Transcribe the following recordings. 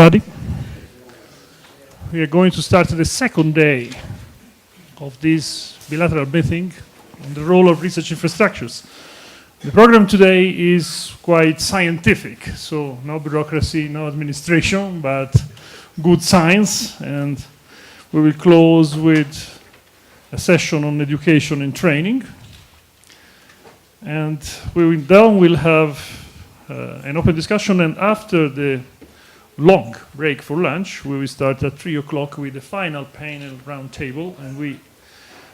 everybody. We are going to start the second day of this bilateral meeting on the role of research infrastructures. The program today is quite scientific, so no bureaucracy, no administration, but good science, and we will close with a session on education and training. And we'll have an open discussion, and after the long break for lunch, we will start at 3 o'clock with the final panel roundtable. And we,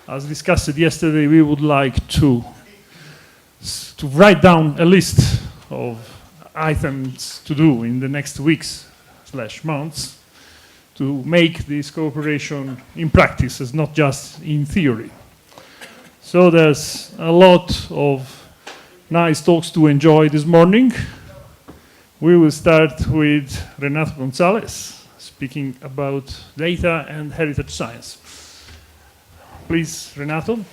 as discussed yesterday, we would like to write down a list of items to do in the next weeks/months to make this cooperation in practice, as not just in theory. So there's a lot of nice talks to enjoy this morning. We will start with Renato Gonzalez, speaking about data and heritage science. Please, Renato.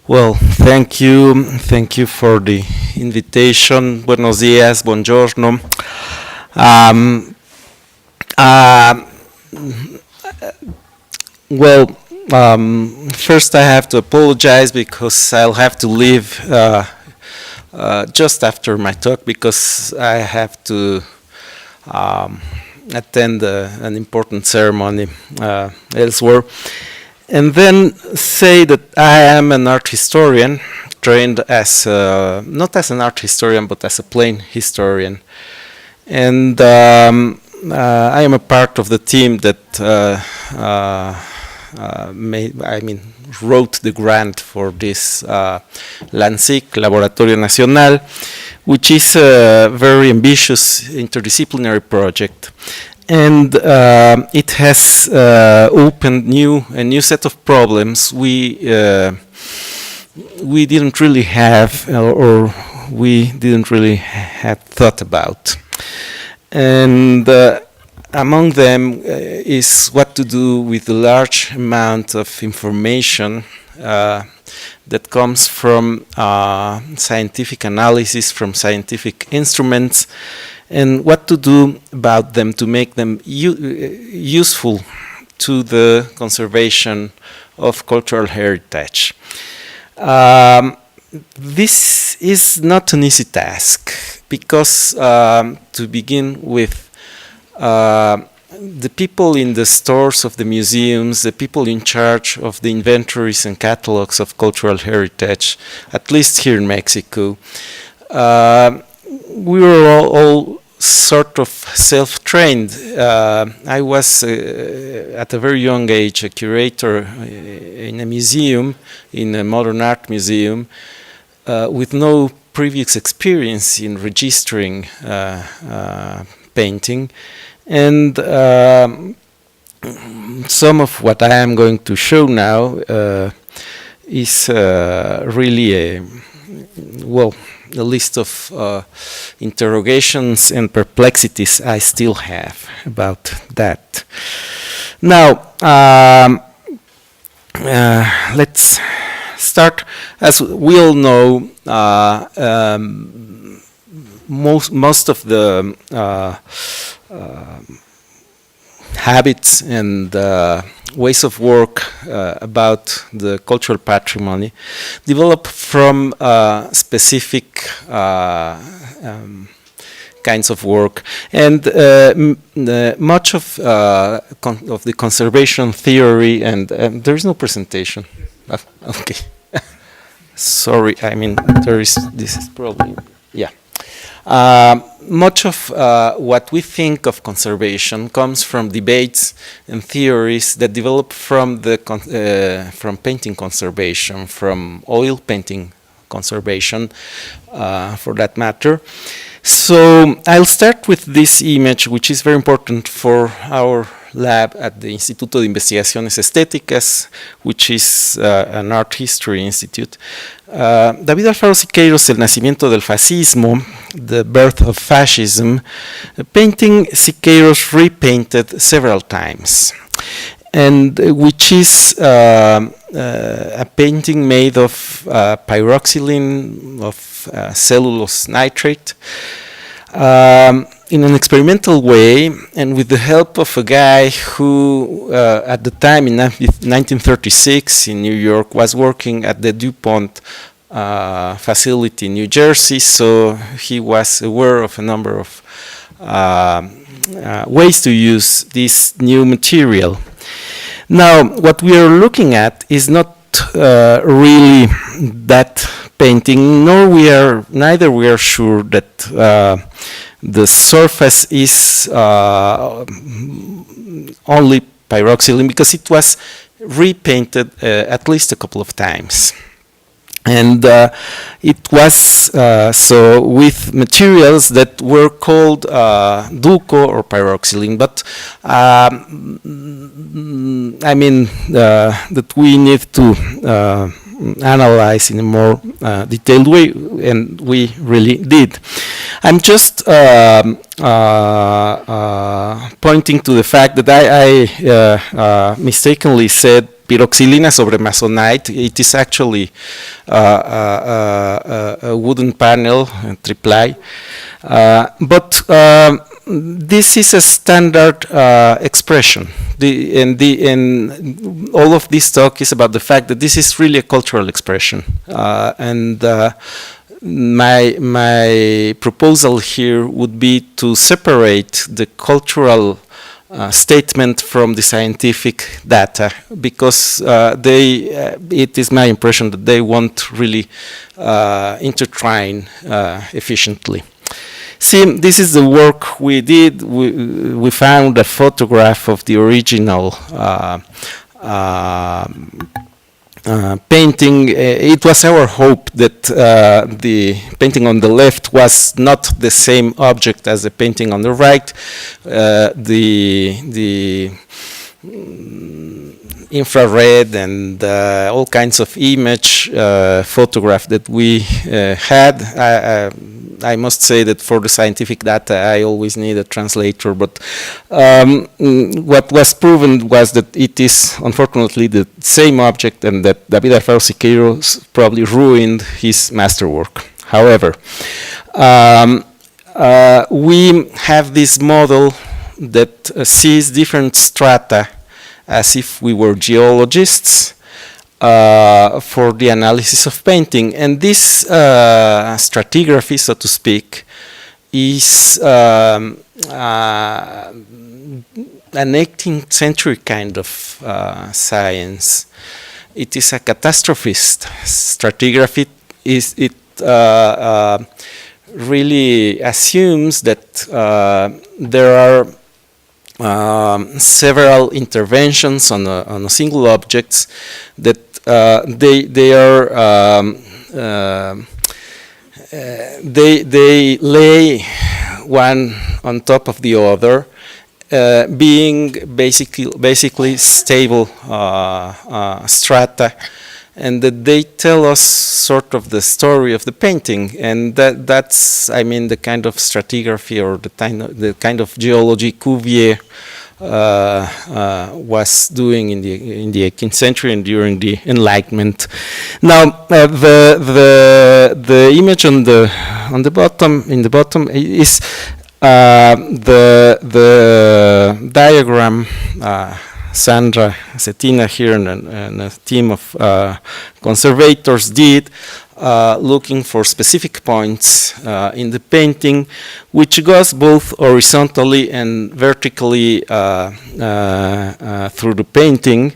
Well, thank you. Thank you for the invitation. Buenos días, buongiorno. First I have to apologize because I'll have to leave just after my talk because I have to attend an important ceremony elsewhere. And then say that I am an art historian, trained as, not as an art historian, but as a plain historian. And I am a part of the team that wrote the grant for this LANSIC, Laboratorio Nacional, which is a very ambitious interdisciplinary project. And it has opened a new set of problems we didn't really have, or we didn't really have thought about. And among them is what to do with the large amount of information that comes from scientific analysis, from scientific instruments, and what to do about them to make them useful to the conservation of cultural heritage. This is not an easy task because, to begin with, the people in the stores of the museums, the people in charge of the inventories and catalogs of cultural heritage, at least here in Mexico, we were all sort of self-trained. I was, at a very young age, a curator in a museum, in a modern art museum, with no previous experience in registering painting. And some of what I am going to show now is really a list of interrogations and perplexities I still have about that. Now, let's start. As we all know, most of the habits and ways of work about the cultural patrimony develop from specific kinds of work, and much of the conservation theory, and there is no presentation. Okay, sorry. I mean, this is probably, yeah. Much of what we think of conservation comes from debates and theories that develop from from painting conservation, from oil painting conservation, for that matter. So I'll start with this image, which is very important for our lab at the Instituto de Investigaciones Estéticas, which is an art history institute. David Alfaro Siqueiros, El nacimiento del fascismo, The Birth of Fascism, a painting Siqueiros repainted several times. and which is a painting made of pyroxylene of cellulose nitrate in an experimental way, and with the help of a guy who at the time in 1936 in New York was working at the DuPont facility in New Jersey, so he was aware of a number of ways to use this new material. Now, what we are looking at is not really that painting, neither we are sure that the surface is only pyroxylene, because it was repainted at least a couple of times. And it was so with materials that were called dulco or pyroxylene, but I mean that we need to analyze in a more detailed way, and we really did. I'm just pointing to the fact that I mistakenly said pyroxylina sobre masonite. It is actually a wooden panel, triply, but this is a standard expression. And all of this talk is about the fact that this is really a cultural expression, and my proposal here would be to separate the cultural statement from the scientific data, because it is my impression that they won't really intertwine efficiently. See, this is the work we did. We found a photograph of the original painting. It was our hope that the painting on the left was not the same object as the painting on the right. The infrared and all kinds of image photograph that we had. I must say that for the scientific data, I always need a translator, but what was proven was that it is unfortunately the same object, and that David Alfaro Siqueiros probably ruined his masterwork. However, we have this model that sees different strata as if we were geologists for the analysis of painting. And this stratigraphy, so to speak, is an 18th century kind of science. It is a catastrophist stratigraphy. It really assumes that there are several interventions on a single objects, that they lay one on top of the other, being basically stable strata, and that they tell us sort of the story of the painting, and that's I mean the kind of stratigraphy or the kind of geology Cuvier was doing in the 18th century and during the Enlightenment. Now the image on the bottom is the diagram Sandra Cetina here and a team of conservators did, looking for specific points in the painting, which goes both horizontally and vertically through the painting.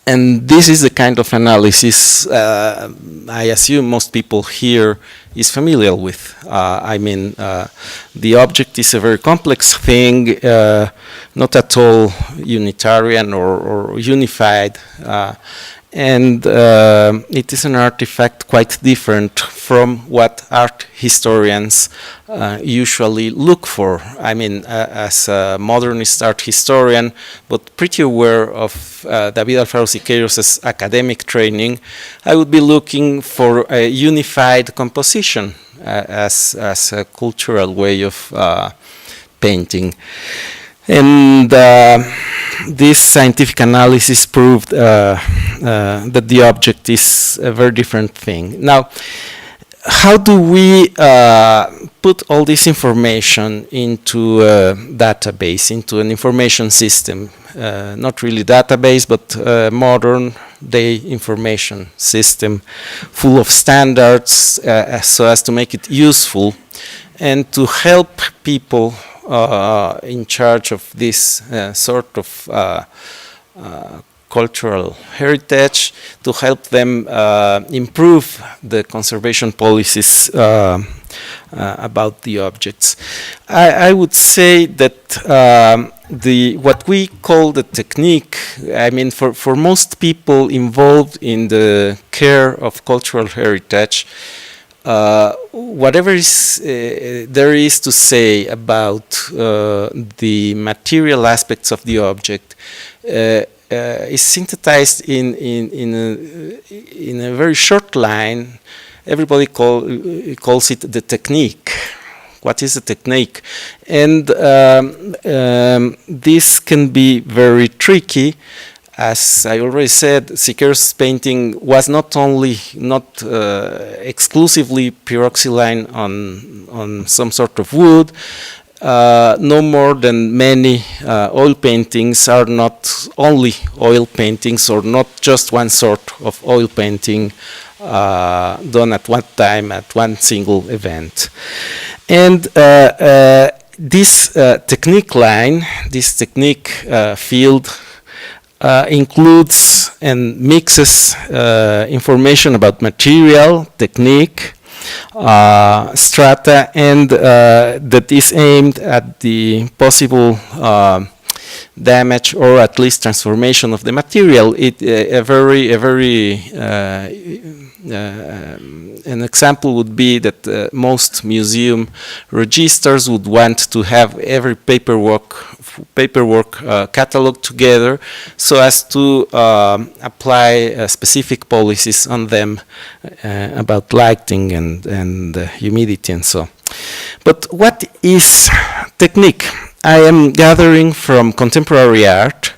And this is the kind of analysis I assume most people here is familiar with. I mean, the object is a very complex thing, not at all unitarian or unified. And it is an artifact quite different from what art historians usually look for. I mean, as a modernist art historian, but pretty aware of David Alfaro Siqueiros' academic training, I would be looking for a unified composition as a cultural way of painting. And this scientific analysis proved that the object is a very different thing. Now, how do we put all this information into a database, into an information system? Not really database, but modern day information system full of standards so as to make it useful and to help people in charge of this sort of cultural heritage, to help them improve the conservation policies about the objects. I would say that what we call the technique, I mean, for most people involved in the care of cultural heritage, whatever there is to say about the material aspects of the object is synthesized in a very short line. Everybody calls it the technique. What is the technique? And this can be very tricky. As I already said, Siqueiros' painting was not exclusively pyroxylene on some sort of wood. No more than many oil paintings are not only oil paintings, or not just one sort of oil painting done at one time at one single event. And this technique line, this technique field includes and mixes information about material, technique, strata, and that is aimed at the possible damage or at least transformation of the material. An example would be that most museum registers would want to have every paperwork catalog together, so as to apply specific policies on them about lighting and humidity and so on. But what is technique? I am gathering from contemporary art,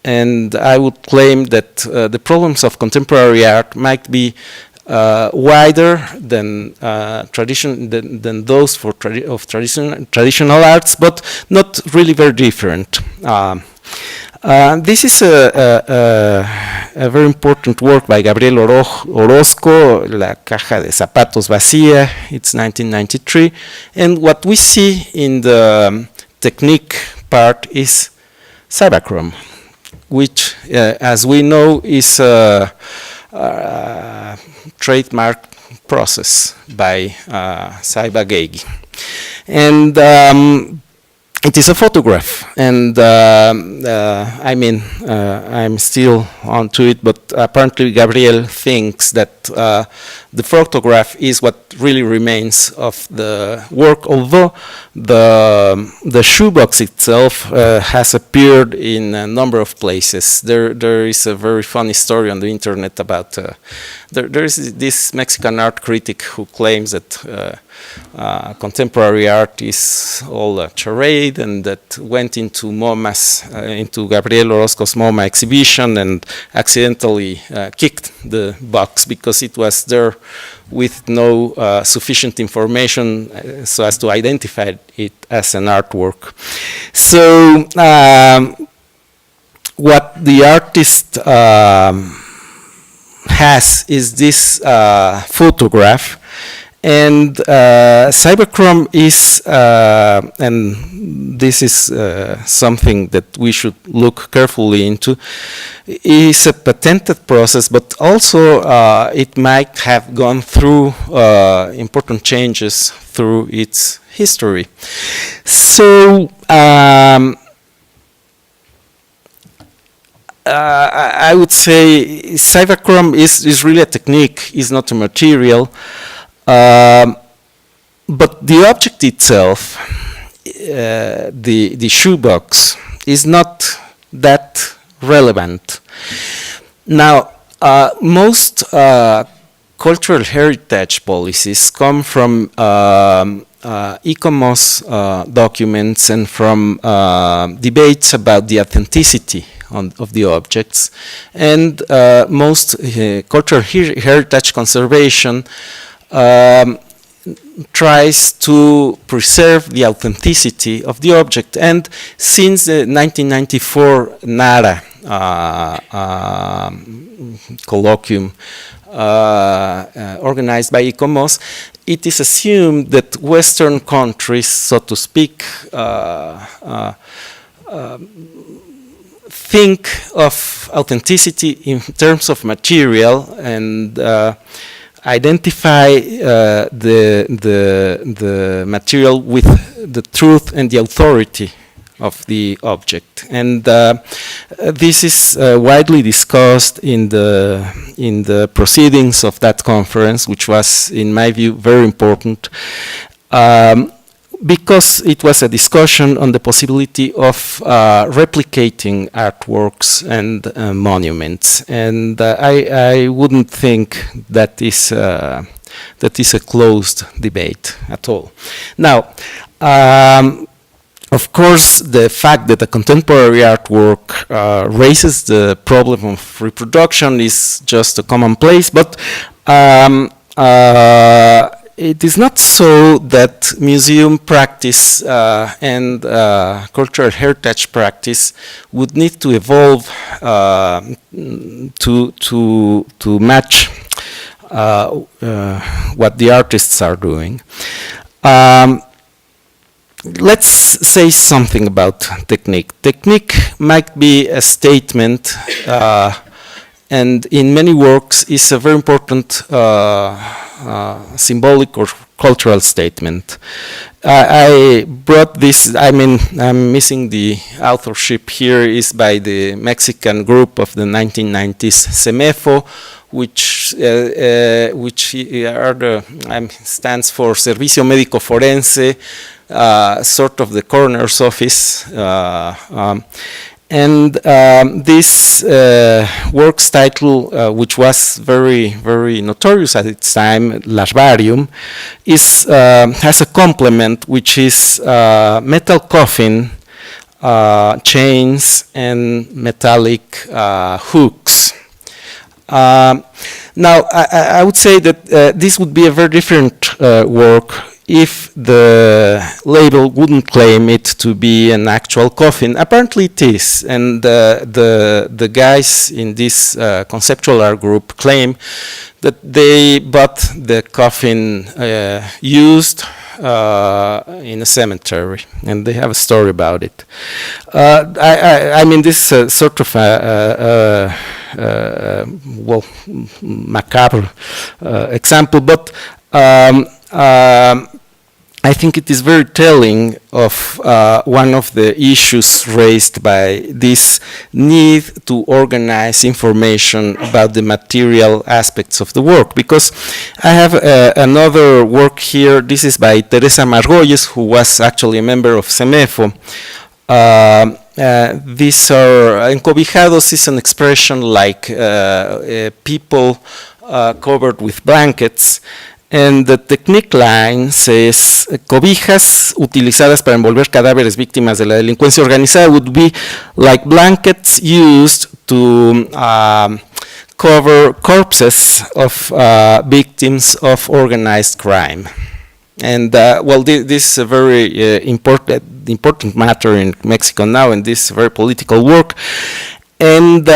and I would claim that the problems of contemporary art might be wider than those of traditional arts, but not really very different. This is a very important work by Gabriel Orozco, La Caja de Zapatos Vacía. It's 1993, and what we see in the technique part is cyberchrome, which, as we know, is a trademark process by Saiba Geigi. And it is a photograph, and I mean, I'm still onto it, but apparently Gabriel thinks that the photograph is what really remains of the work, although the shoebox itself has appeared in a number of places. There is a very funny story on the internet about, there is this Mexican art critic who claims that contemporary art is all a charade, and that went into MoMA's, into Gabriel Orozco's MoMA exhibition and accidentally kicked the box because it was there with no sufficient information so as to identify it as an artwork. So what the artist has is this photograph. And cyberchrome is, and this is something that we should look carefully into, is a patented process, but also it might have gone through important changes through its history. So I would say cyberchrome is really a technique, is not a material. But the object itself, the shoebox, is not that relevant. Now, most cultural heritage policies come from ICOMOS documents and from debates about the authenticity of the objects, and most cultural heritage conservation tries to preserve the authenticity of the object. And since the 1994 NARA colloquium organized by ICOMOS, it is assumed that Western countries, so to speak, think of authenticity in terms of material and identify the material with the truth and the authority of the object. And this is widely discussed in the proceedings of that conference, which was, in my view, very important, because it was a discussion on the possibility of replicating artworks and monuments. And I wouldn't think that is a closed debate at all. Now, of course, the fact that a contemporary artwork raises the problem of reproduction is just a commonplace, but it is not so that museum practice and cultural heritage practice would need to evolve to match what the artists are doing. Let's say something about technique. Technique might be a statement, and in many works is a very important symbolic or cultural statement. I brought this, I mean, I'm missing the authorship here, is by the Mexican group of the 1990s, SEMEFO, which stands for Servicio Médico Forense, sort of the coroner's office. And this work's title, which was very, very notorious at its time, Larvarium, has a complement, which is metal coffin, chains, and metallic hooks. Now, I would say that this would be a very different work if the label wouldn't claim it to be an actual coffin. Apparently it is, and the guys in this conceptual art group claim that they bought the coffin used in a cemetery, and they have a story about it. I mean, this is a sort of well, macabre example, but I think it is very telling of one of the issues raised by this need to organize information about the material aspects of the work. Because I have another work here. This is by Teresa Margolles, who was actually a member of SEMEFO. These are, encobijados is an expression like people covered with blankets. And the technique line says, cobijas utilizadas para envolver cadáveres víctimas de la delincuencia organizada would be like blankets used to cover corpses of victims of organized crime. And well, this is a very important matter in Mexico now, and this is a very political work. And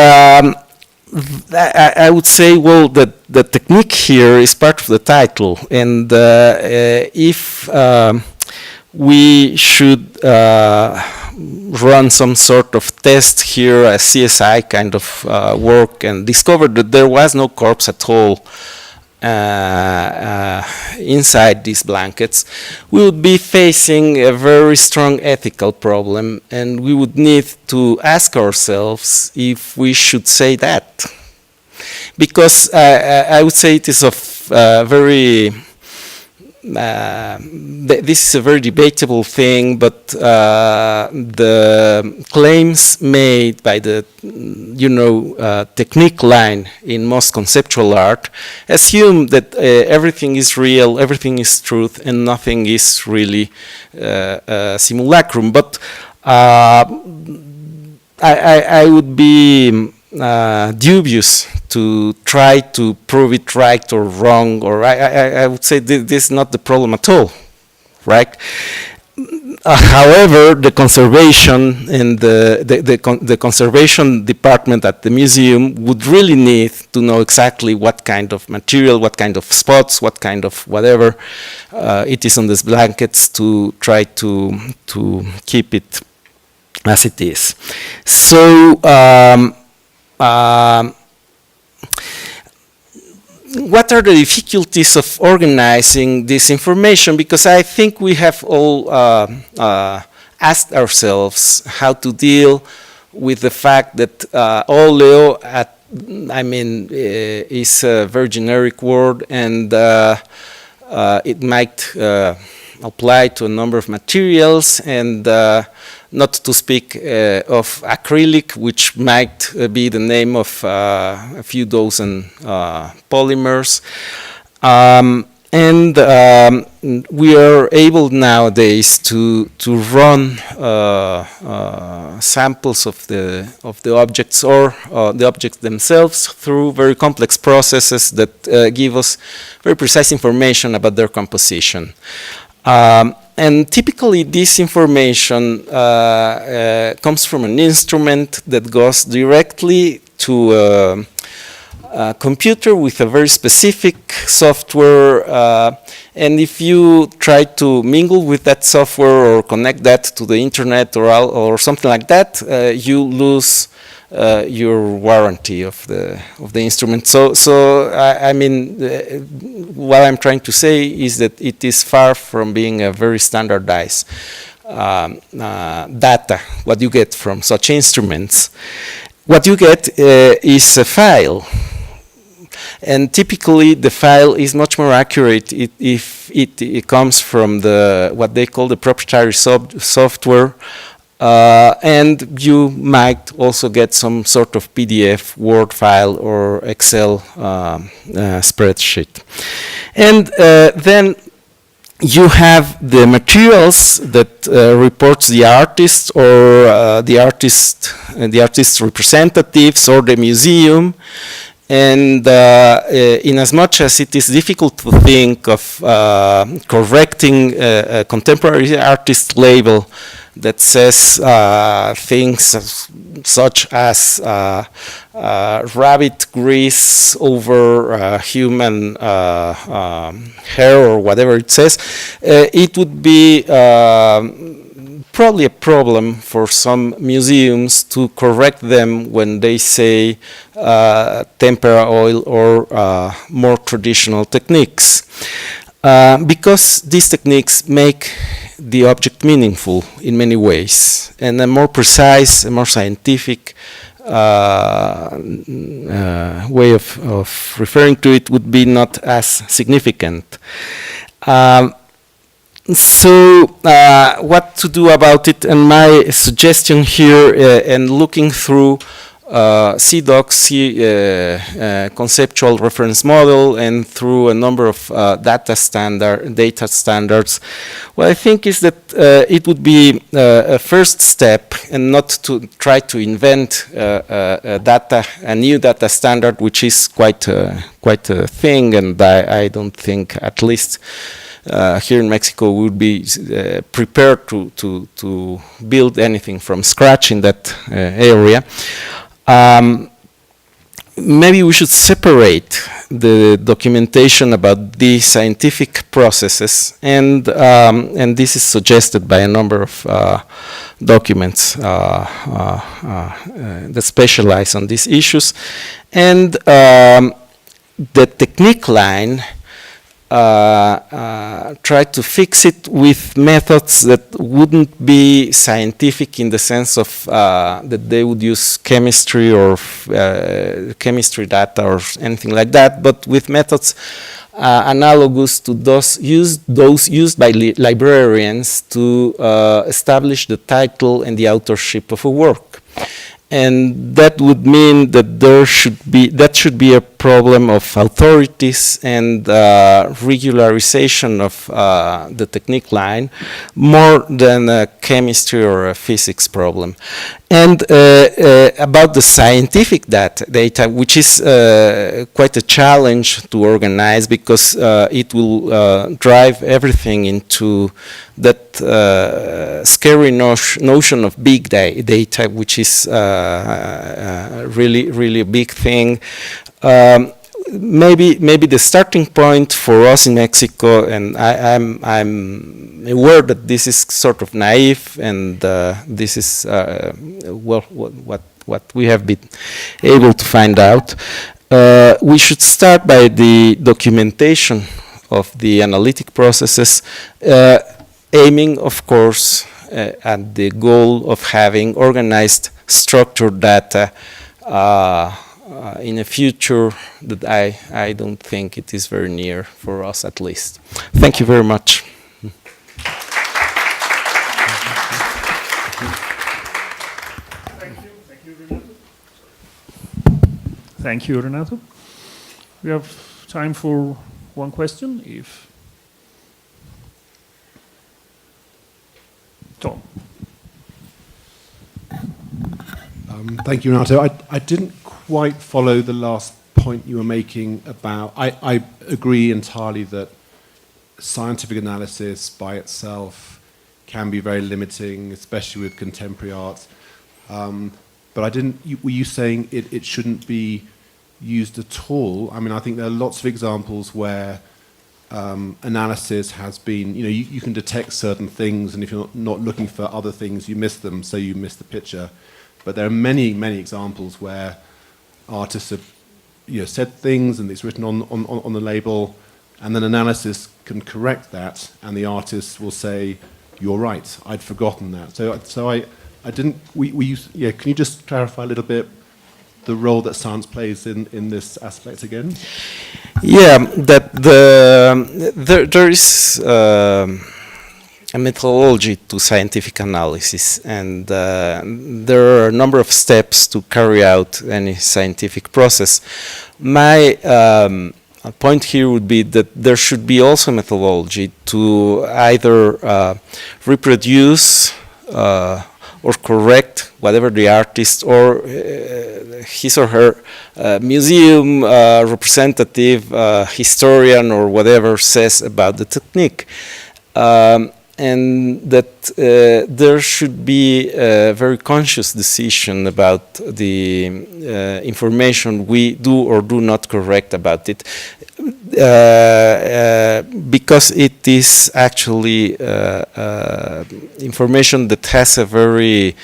I would say, well, that the technique here is part of the title, and if we should run some sort of test here, a CSI kind of work, and discover that there was no corpse at all inside these blankets, we would be facing a very strong ethical problem, and we would need to ask ourselves if we should say that. Because I would say it is of very this is a very debatable thing, but the claims made by the, technique line in most conceptual art assume that everything is real, everything is truth, and nothing is really simulacrum. But I would be dubious to try to prove it right or wrong, or I would say this is not the problem at all, right? However, the conservation and the conservation department at the museum would really need to know exactly what kind of material, what kind of spots, what kind of whatever it is on these blankets to try to keep it as it is. So what are the difficulties of organizing this information? Because I think we have all asked ourselves how to deal with the fact that oleo, is a very generic word, and it might apply to a number of materials, and not to speak of acrylic, which might be the name of a few dozen polymers. And we are able nowadays to run samples of the objects or the objects themselves through very complex processes that give us very precise information about their composition. And typically this information comes from an instrument that goes directly to a computer with a very specific software, and if you try to mingle with that software or connect that to the internet or something like that, you lose your warranty of the instrument. So what I'm trying to say is that it is far from being a very standardized data, what you get from such instruments. What you get is a file. And typically the file is much more accurate if it comes from what they call the proprietary software. And you might also get some sort of PDF, Word file, or Excel spreadsheet. And then you have the materials that reports the artist or the artist's representatives or the museum. And in as much as it is difficult to think of correcting a contemporary artist label that says things such as rabbit grease over human hair or whatever it says, it would be probably a problem for some museums to correct them when they say tempera oil or more traditional techniques. Because these techniques make the object meaningful in many ways, and a more precise, a more scientific way of referring to it would be not as significant. So what to do about it, and my suggestion here, and looking through CDOC, conceptual reference model, and through a number of data standards, what I think is that it would be a first step, and not to try to invent a new data standard, which is quite a thing, and I don't think, at least here in Mexico, we would be prepared to build anything from scratch in that area. Maybe we should separate the documentation about these scientific processes, and this is suggested by a number of documents that specialize on these issues, and the technique line try to fix it with methods that wouldn't be scientific in the sense of that they would use chemistry or chemistry data or anything like that, but with methods analogous to those used by librarians to establish the title and the authorship of a work. And that would mean that that should be a problem of authorities and regularization of the technique line more than a chemistry or a physics problem. And about the scientific data, which is quite a challenge to organize because it will drive everything into that scary notion of big data, which is really a big thing. Maybe the starting point for us in Mexico, and I'm aware that this is sort of naive, and this is well what we have been able to find out. We should start by the documentation of the analytic processes, aiming, of course, at the goal of having organized structured data in a future that I don't think it is very near for us, at least. Thank you very much. Thank you, Renato. We have time for one question, if Tom. Thank you, Renato. I didn't quite follow the last point you were making about, I agree entirely that scientific analysis by itself can be very limiting, especially with contemporary art. But I didn't, were you saying it shouldn't be used at all? I mean, I think there are lots of examples where analysis has been, you can detect certain things, and if you're not looking for other things, you miss them, so you miss the picture. But there are many examples where artists have said things and it's written on the label, and then analysis can correct that, and the artist will say, "You're right, I'd forgotten that." So I didn't. Can you just clarify a little bit the role that science plays in this aspect again? Yeah, that there is a methodology to scientific analysis, and there are a number of steps to carry out any scientific process. My point here would be that there should be also a methodology to either reproduce or correct whatever the artist or his or her museum representative, historian or whatever says about the technique. And that there should be a very conscious decision about the information we do or do not correct about it, because it is actually information that has a very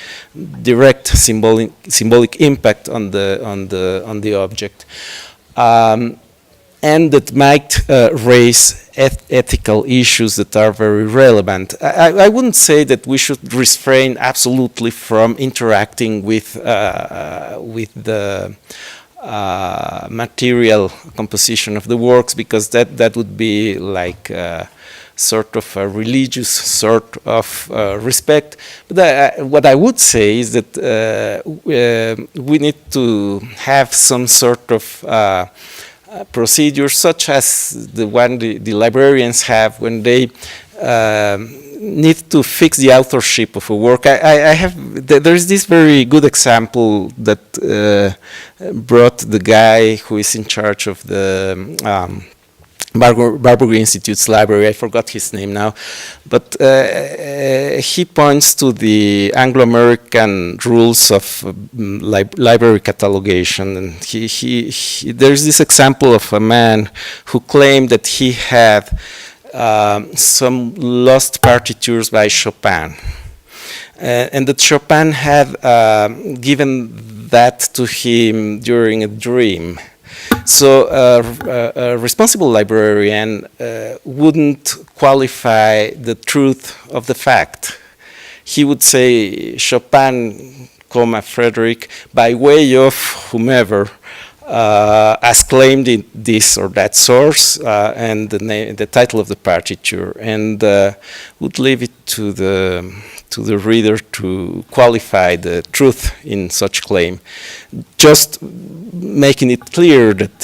direct symbolic impact on the object. And that might raise ethical issues that are very relevant. I wouldn't say that we should refrain absolutely from interacting with the material composition of the works, because that would be like sort of a religious sort of respect. But what I would say is that we need to have some sort of procedures such as the one the librarians have when they need to fix the authorship of a work. There is this very good example that brought the guy who is in charge of the Marburg Institute's library. I forgot his name now, but he points to the Anglo-American rules of library catalogation, and there's this example of a man who claimed that he had some lost partitures by Chopin, and that Chopin had given that to him during a dream. So a responsible librarian wouldn't qualify the truth of the fact. He would say Chopin, Frederick, by way of whomever, as claimed in this or that source, and the title of the partiture, and would leave it to the reader to qualify the truth in such claim, just making it clear that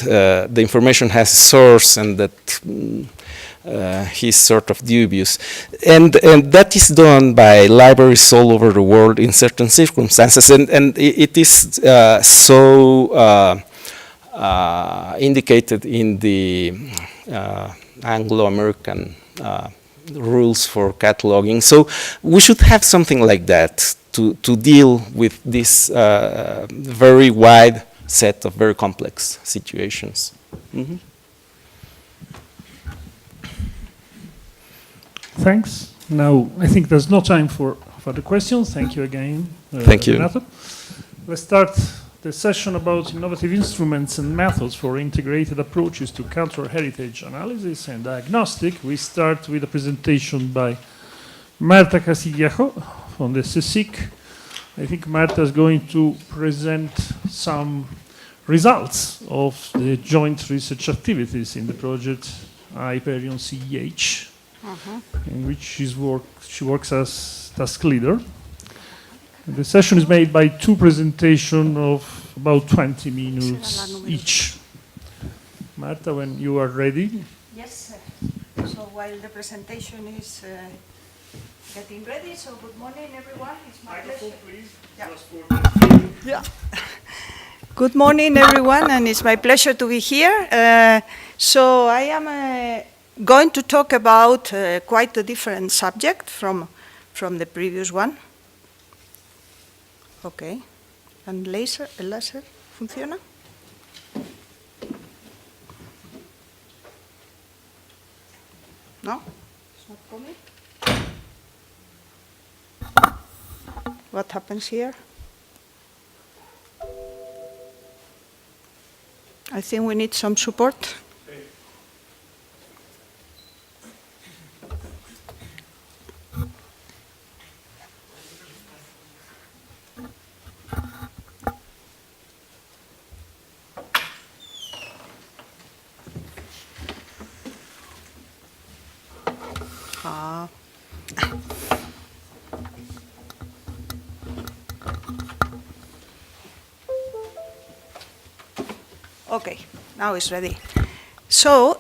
the information has a source and that he's sort of dubious. And that is done by libraries all over the world in certain circumstances, and it is so indicated in the Anglo-American rules for cataloging. So we should have something like that to deal with this very wide set of very complex situations. Mm-hmm. Thanks. Now, I think there's no time for further questions. Thank you again. Thank you. Renato. Let's start the session about innovative instruments and methods for integrated approaches to cultural heritage analysis and diagnostic. We start with a presentation by Marta Castillejo from the CSIC. I think Marta is going to present some results of the joint research activities in the project Hyperion CEH, in which she works as task leader. The session is made by two presentations of about 20 minutes each. Marta, when you are ready. Yes, so while the presentation is getting ready, so good morning everyone. It's my pleasure. Please. Yeah. Good morning everyone, and it's my pleasure to be here. So I am going to talk about quite a different subject from the previous one. Okay, and el láser funciona? No, it's not coming. What happens here? I think we need some support. Okay, now it's ready. So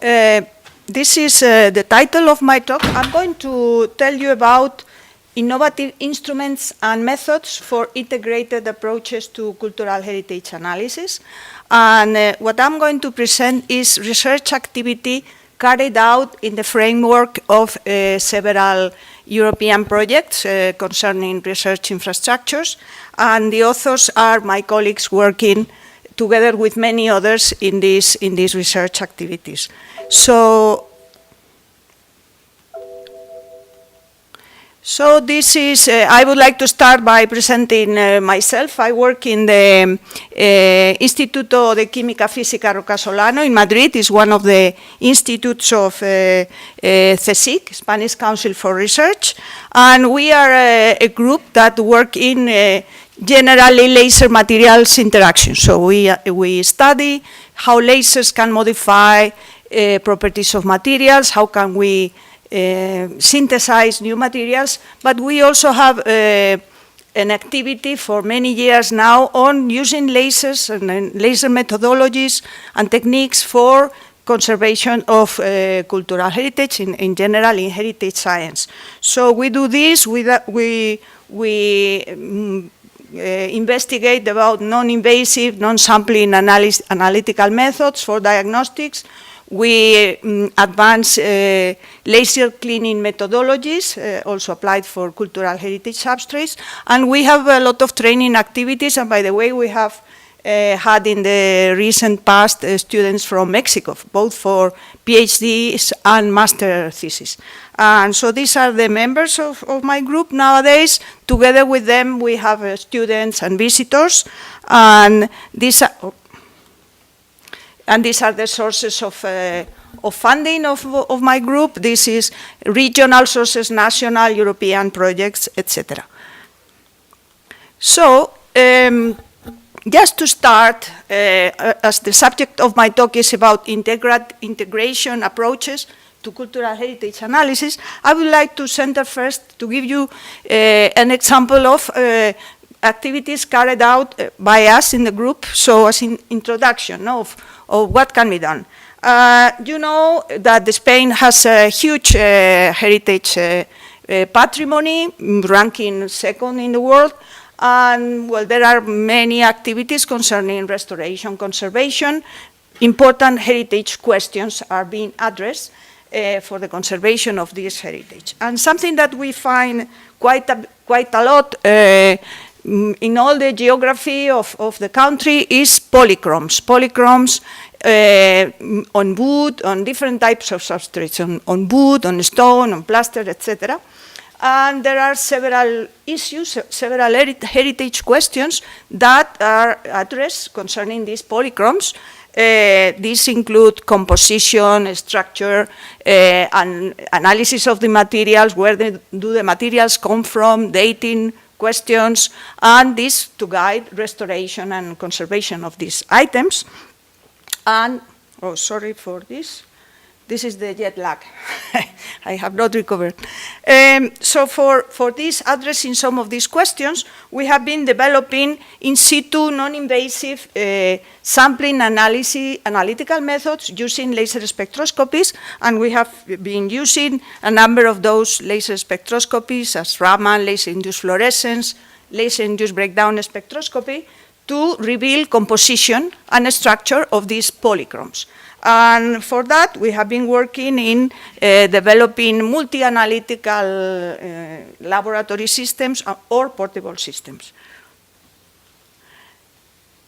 this is the title of my talk. I'm going to tell you about innovative instruments and methods for integrated approaches to cultural heritage analysis. And what I'm going to present is research activity carried out in the framework of several European projects concerning research infrastructures. And the authors are my colleagues working together with many others in these research activities. So this is, I would like to start by presenting myself. I work in the Instituto de Química Física Rocasolano in Madrid. It's one of the institutes of CSIC, Spanish Council for Research. And we are a group that work in generally laser materials interaction. So we study how lasers can modify properties of materials, how can we synthesize new materials, but we also have an activity for many years now on using lasers and laser methodologies and techniques for conservation of cultural heritage in general in heritage science. So we do this, we investigate about non-invasive, non-sampling analytical methods for diagnostics. We advance laser cleaning methodologies, also applied for cultural heritage substrates. And we have a lot of training activities. And by the way, we have had in the recent past students from Mexico, both for PhDs and master thesis. And so these are the members of my group nowadays. Together with them, we have students and visitors. And these are, and these are the sources of funding of my group. This is regional sources, national, European projects, etc. So, just to start, as the subject of my talk is about integration approaches to cultural heritage analysis, I would like to center first to give you an example of activities carried out by us in the group, so as an introduction of what can be done. You know that Spain has a huge heritage patrimony, ranking second in the world, and well, there are many activities concerning restoration, conservation. Important heritage questions are being addressed for the conservation of this heritage. And something that we find quite a lot in all the geography of the country is polychromes. Polychromes on wood, on different types of substrates, on wood, on stone, on plaster, etc. And there are several issues, several heritage questions that are addressed concerning these polychromes. These include composition, structure, and analysis of the materials, where do the materials come from, dating questions, and this to guide restoration and conservation of these items. And, oh, sorry for this. This is the jet lag. I have not recovered. So for this, addressing some of these questions, we have been developing in situ non-invasive sampling analytical methods using laser spectroscopies, and we have been using a number of those laser spectroscopies as Raman, Laser-Induced Fluorescence, Laser-Induced Breakdown Spectroscopy to reveal composition and structure of these polychromes. And for that, we have been working in developing multi-analytical laboratory systems or portable systems.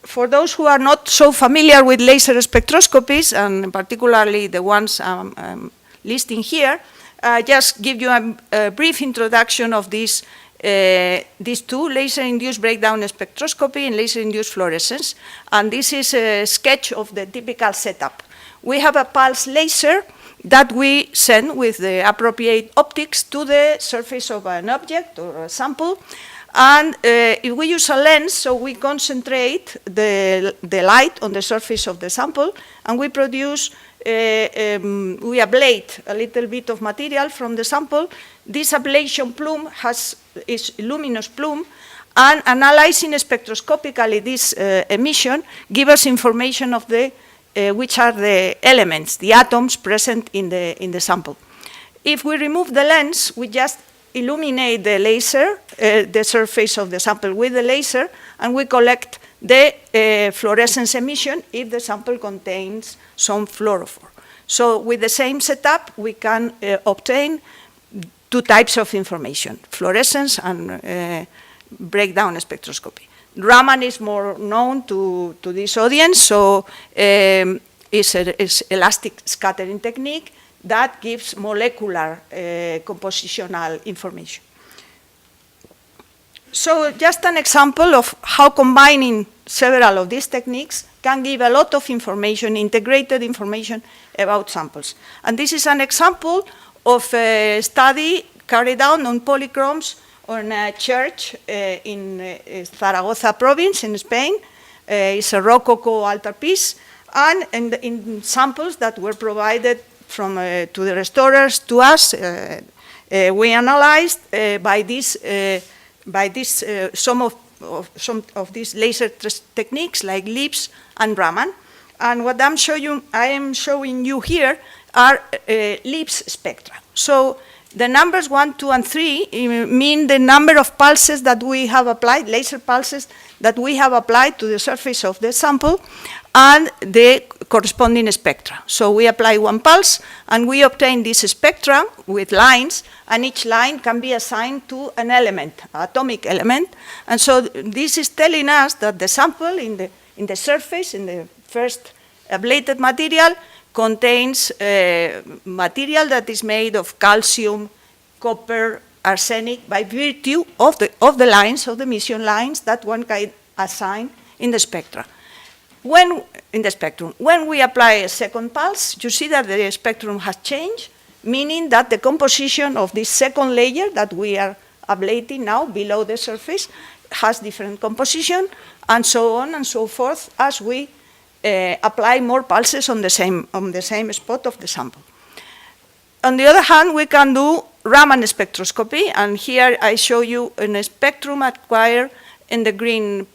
For those who are not so familiar with laser spectroscopies, and particularly the ones I'm listing here, just give you a brief introduction of these two, laser-induced breakdown spectroscopy and laser-induced fluorescence. And this is a sketch of the typical setup. We have a pulse laser that we send with the appropriate optics to the surface of an object or a sample. And if we use a lens, so we concentrate the light on the surface of the sample, and we produce, we ablate a little bit of material from the sample. This ablation plume is luminous plume, and analyzing spectroscopically this emission gives us information of the which are the elements, the atoms present in the sample. If we remove the lens, we just illuminate the laser, the surface of the sample with the laser, and we collect the fluorescence emission if the sample contains some fluorophore. So with the same setup, we can obtain two types of information, fluorescence and breakdown spectroscopy. Raman is more known to this audience, so it's elastic scattering technique that gives molecular compositional information. So just an example of how combining several of these techniques can give a lot of information, integrated information about samples. And this is an example of a study carried out on polychromes on a church in Zaragoza province in Spain. It's a Rococo altarpiece, and in samples that were provided from to the restorers to us, we analyzed some of these laser techniques like LIPS and Raman. And what I am showing you here are LIPS spectra. So the numbers 1, 2, and 3 mean the number of pulses that we have applied, laser pulses that we have applied to the surface of the sample, and the corresponding spectra. So we apply one pulse, and we obtain this spectra with lines, and each line can be assigned to an element, atomic element. And so this is telling us that the sample in the surface, in the first ablated material, contains material that is made of calcium, copper, arsenic, by virtue of the lines, of the emission lines that one can assign in the spectra. when, in the spectrum, when we apply a second pulse, you see that the spectrum has changed, meaning that the composition of this second layer that we are ablating now below the surface has different composition, and so on and so forth, as we apply more pulses on the same spot of the sample. On the other hand, we can do Raman spectroscopy, and here I show you a spectrum acquired in a green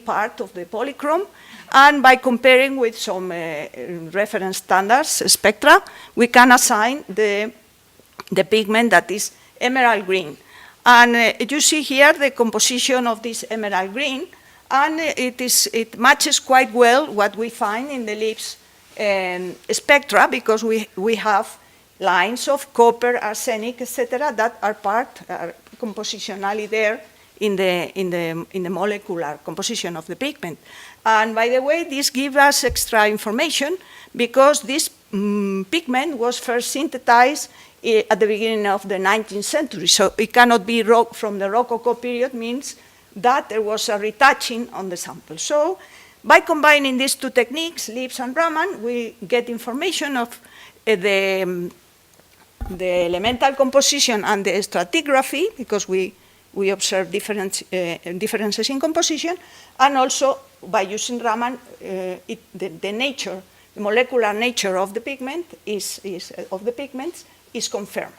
part of the polychrome, and by comparing with some reference standards, Spectra, we can assign the pigment that is emerald green. And you see here the composition of this emerald green, and it matches quite well what we find in the LIPS spectra, because we have lines of copper, arsenic, etc., that are compositionally there in the molecular composition of the pigment. And by the way, this gives us extra information because this pigment was first synthesized at the beginning of the 19th century. So it cannot be from the Rococo period, means that there was a retouching on the sample. So by combining these two techniques, LIPS and Raman, we get information of the elemental composition and the stratigraphy, because we observe differences in composition, and also by using Raman, the molecular nature of the pigment is confirmed.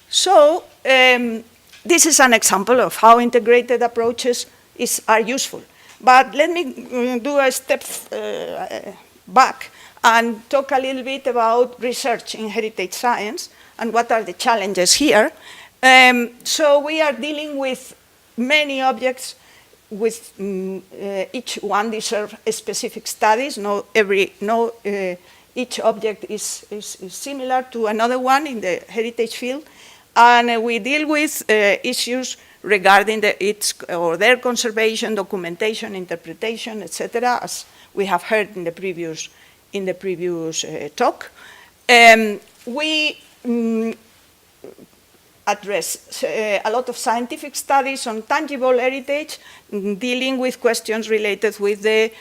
So this is an example of how integrated approaches are useful. But let me do a step back and talk a little bit about research in heritage science and what are the challenges here. So we are dealing with many objects, with each one deserves specific studies. Each object is similar to another one in the heritage field, and we deal with issues regarding their conservation, documentation, interpretation, etc., as we have heard in the previous talk. We address a lot of scientific studies on tangible heritage, dealing with questions related with the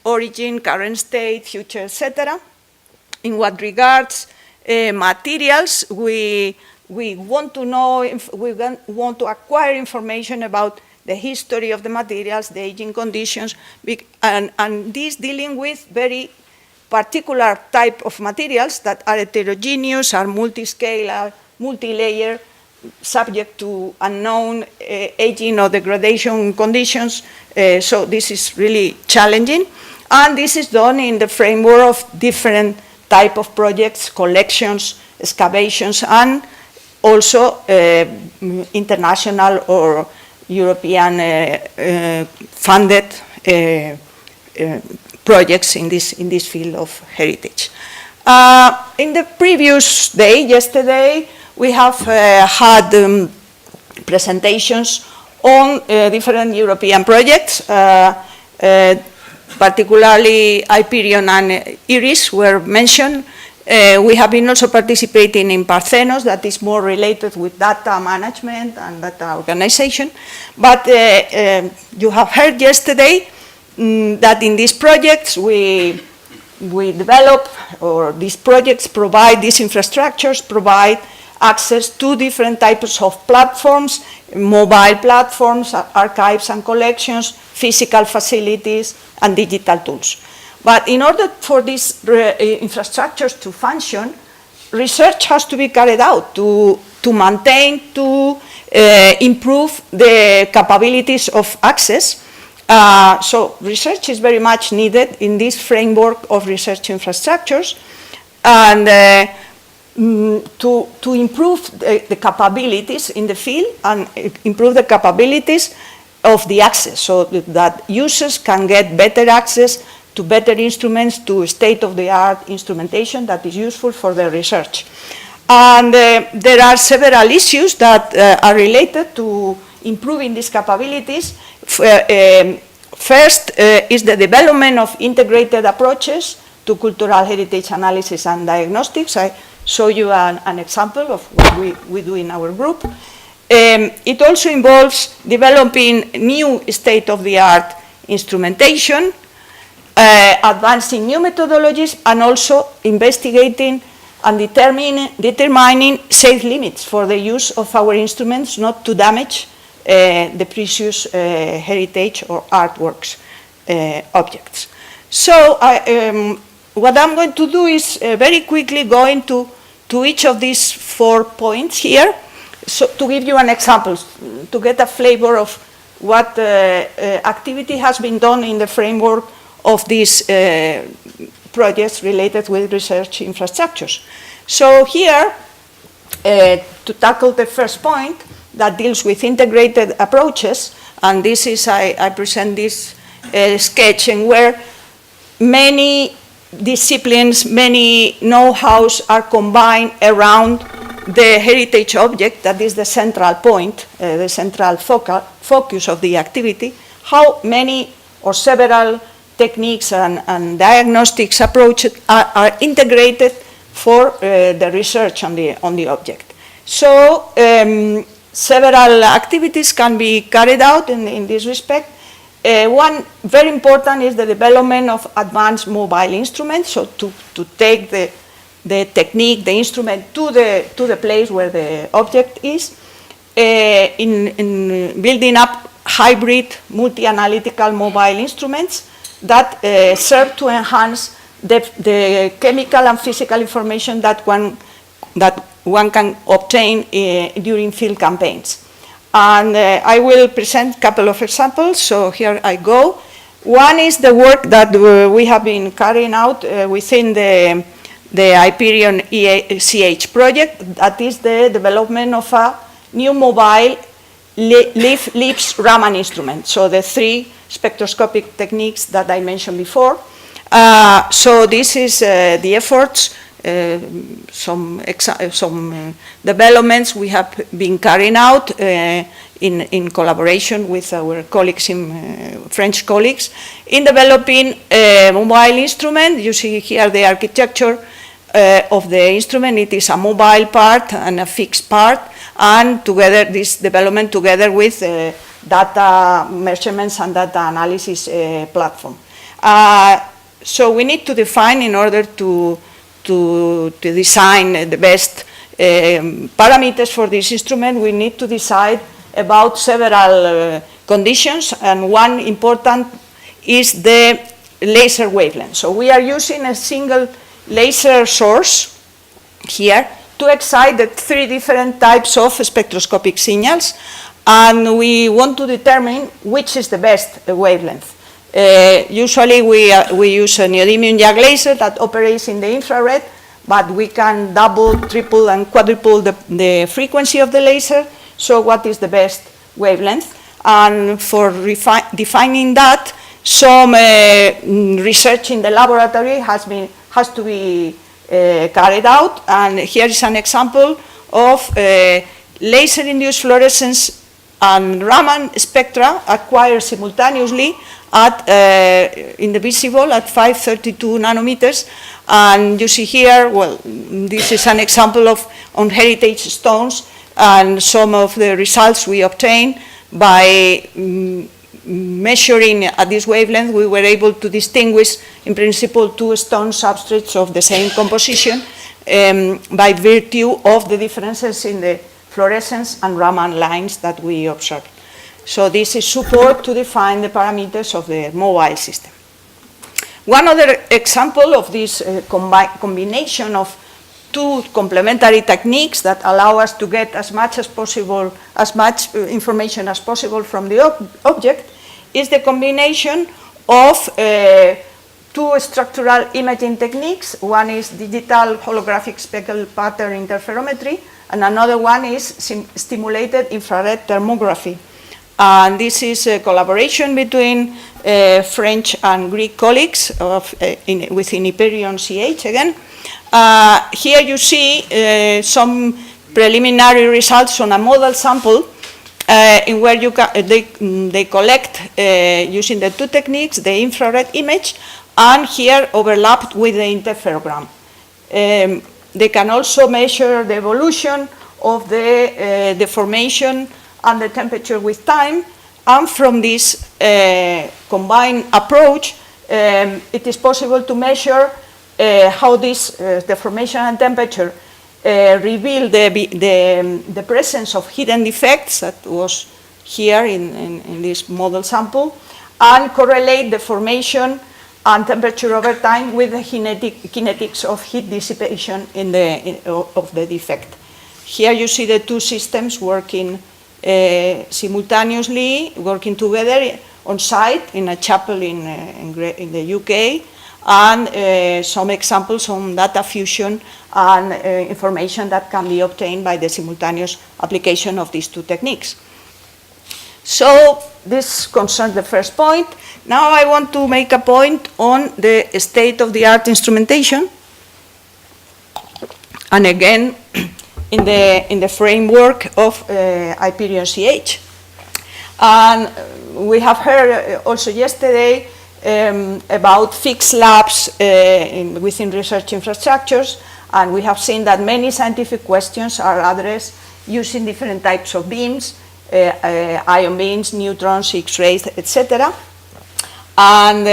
origin, current state, future, etc. In what regards materials, we want to know, we want to acquire information about the history of the materials, the aging conditions, and this dealing with very particular type of materials that are heterogeneous, are multi-scale, are multi-layer, subject to unknown aging or degradation conditions. So this is really challenging. And this is done in the framework of different type of projects, collections, excavations, and also international or European funded projects in this field of heritage. In the previous day, yesterday, we have had presentations on different European projects, particularly Hyperion and Iris were mentioned. We have been also participating in Parthenos, that is more related with data management and data organization. But you have heard yesterday that in these projects we develop, or these projects provide, these infrastructures provide access to different types of platforms, mobile platforms, archives and collections, physical facilities, and digital tools. But in order for these infrastructures to function, research has to be carried out to maintain, to improve the capabilities of access. So research is very much needed in this framework of research infrastructures, and to improve the capabilities in the field and improve the capabilities of the access, so that users can get better access to better instruments, to state-of-the-art instrumentation that is useful for their research. And there are several issues that are related to improving these capabilities. First is the development of integrated approaches to cultural heritage analysis and diagnostics. I show you an example of what we do in our group. It also involves developing new state-of-the-art instrumentation, advancing new methodologies, and also investigating and determining safe limits for the use of our instruments not to damage the precious heritage or artworks objects. So what I'm going to do is very quickly go into each of these 4 points here, so to give you an example, to get a flavor of what activity has been done in the framework of these projects related with research infrastructures. So here, to tackle the first point that deals with integrated approaches, and this is, I present this sketch in where many disciplines, many know-hows are combined around the heritage object, that is the central point, the central focus of the activity, how many or several techniques and diagnostics approaches are integrated for the research on the object. So several activities can be carried out in this respect. One very important is the development of advanced mobile instruments, so to take the technique, the instrument to the place where the object is, in building up hybrid multi-analytical mobile instruments that serve to enhance the chemical and physical information that one can obtain during field campaigns. And I will present a couple of examples, so here I go. One is the work that we have been carrying out within the Hyperion ECH project, that is the development of a new mobile LIPS Raman instrument, so the 3 spectroscopic techniques that I mentioned before. So this is the efforts, some developments we have been carrying out in collaboration with our colleagues, French colleagues, in developing a mobile instrument. You see here the architecture of the instrument. It is a mobile part and a fixed part, and together this development together with data measurements and data analysis platform. So we need to define, in order to design the best parameters for this instrument, we need to decide about several conditions, and one important is the laser wavelength. So we are using a single laser source here to excite the 3 different types of spectroscopic signals, and we want to determine which is the best wavelength. Usually we use a neodymium YAG laser that operates in the infrared, but we can double, triple, and quadruple the frequency of the laser. So what is the best wavelength? And for defining that, some research in the laboratory has to be carried out. And here is an example of laser-induced fluorescence and Raman spectra acquired simultaneously in the visible at 532 nanometers. And you see here, well, this is an example on heritage stones, and some of the results we obtained by measuring at this wavelength. We were able to distinguish, in principle, 2 stone substrates of the same composition by virtue of the differences in the fluorescence and Raman lines that we observed. So this is support to define the parameters of the mobile system. One other example of this combination of 2 complementary techniques that allow us to get as much information as possible from the object is the combination of 2 structural imaging techniques. One is digital holographic speckle pattern interferometry, and another one is stimulated infrared thermography. And this is a collaboration between French and Greek colleagues within Hyperion CH again. Here you see some preliminary results on a model sample in where they collect, using the 2 techniques, the infrared image, and here overlapped with the interferogram. They can also measure the evolution of the deformation and the temperature with time, and from this combined approach, it is possible to measure how this deformation and temperature reveal the presence of hidden defects that was here in this model sample, and correlate the formation and temperature over time with the kinetics of heat dissipation of the defect. Here you see the two systems working simultaneously, working together on site in a chapel in the UK, and some examples on data fusion and information that can be obtained by the simultaneous application of these two techniques. So this concerns the first point. Now I want to make a point on the state-of-the-art instrumentation, and again in the framework of Hyperion CH. And we have heard also yesterday about fixed labs within research infrastructures, and we have seen that many scientific questions are addressed using different types of beams, ion beams, neutrons, X-rays, etc. And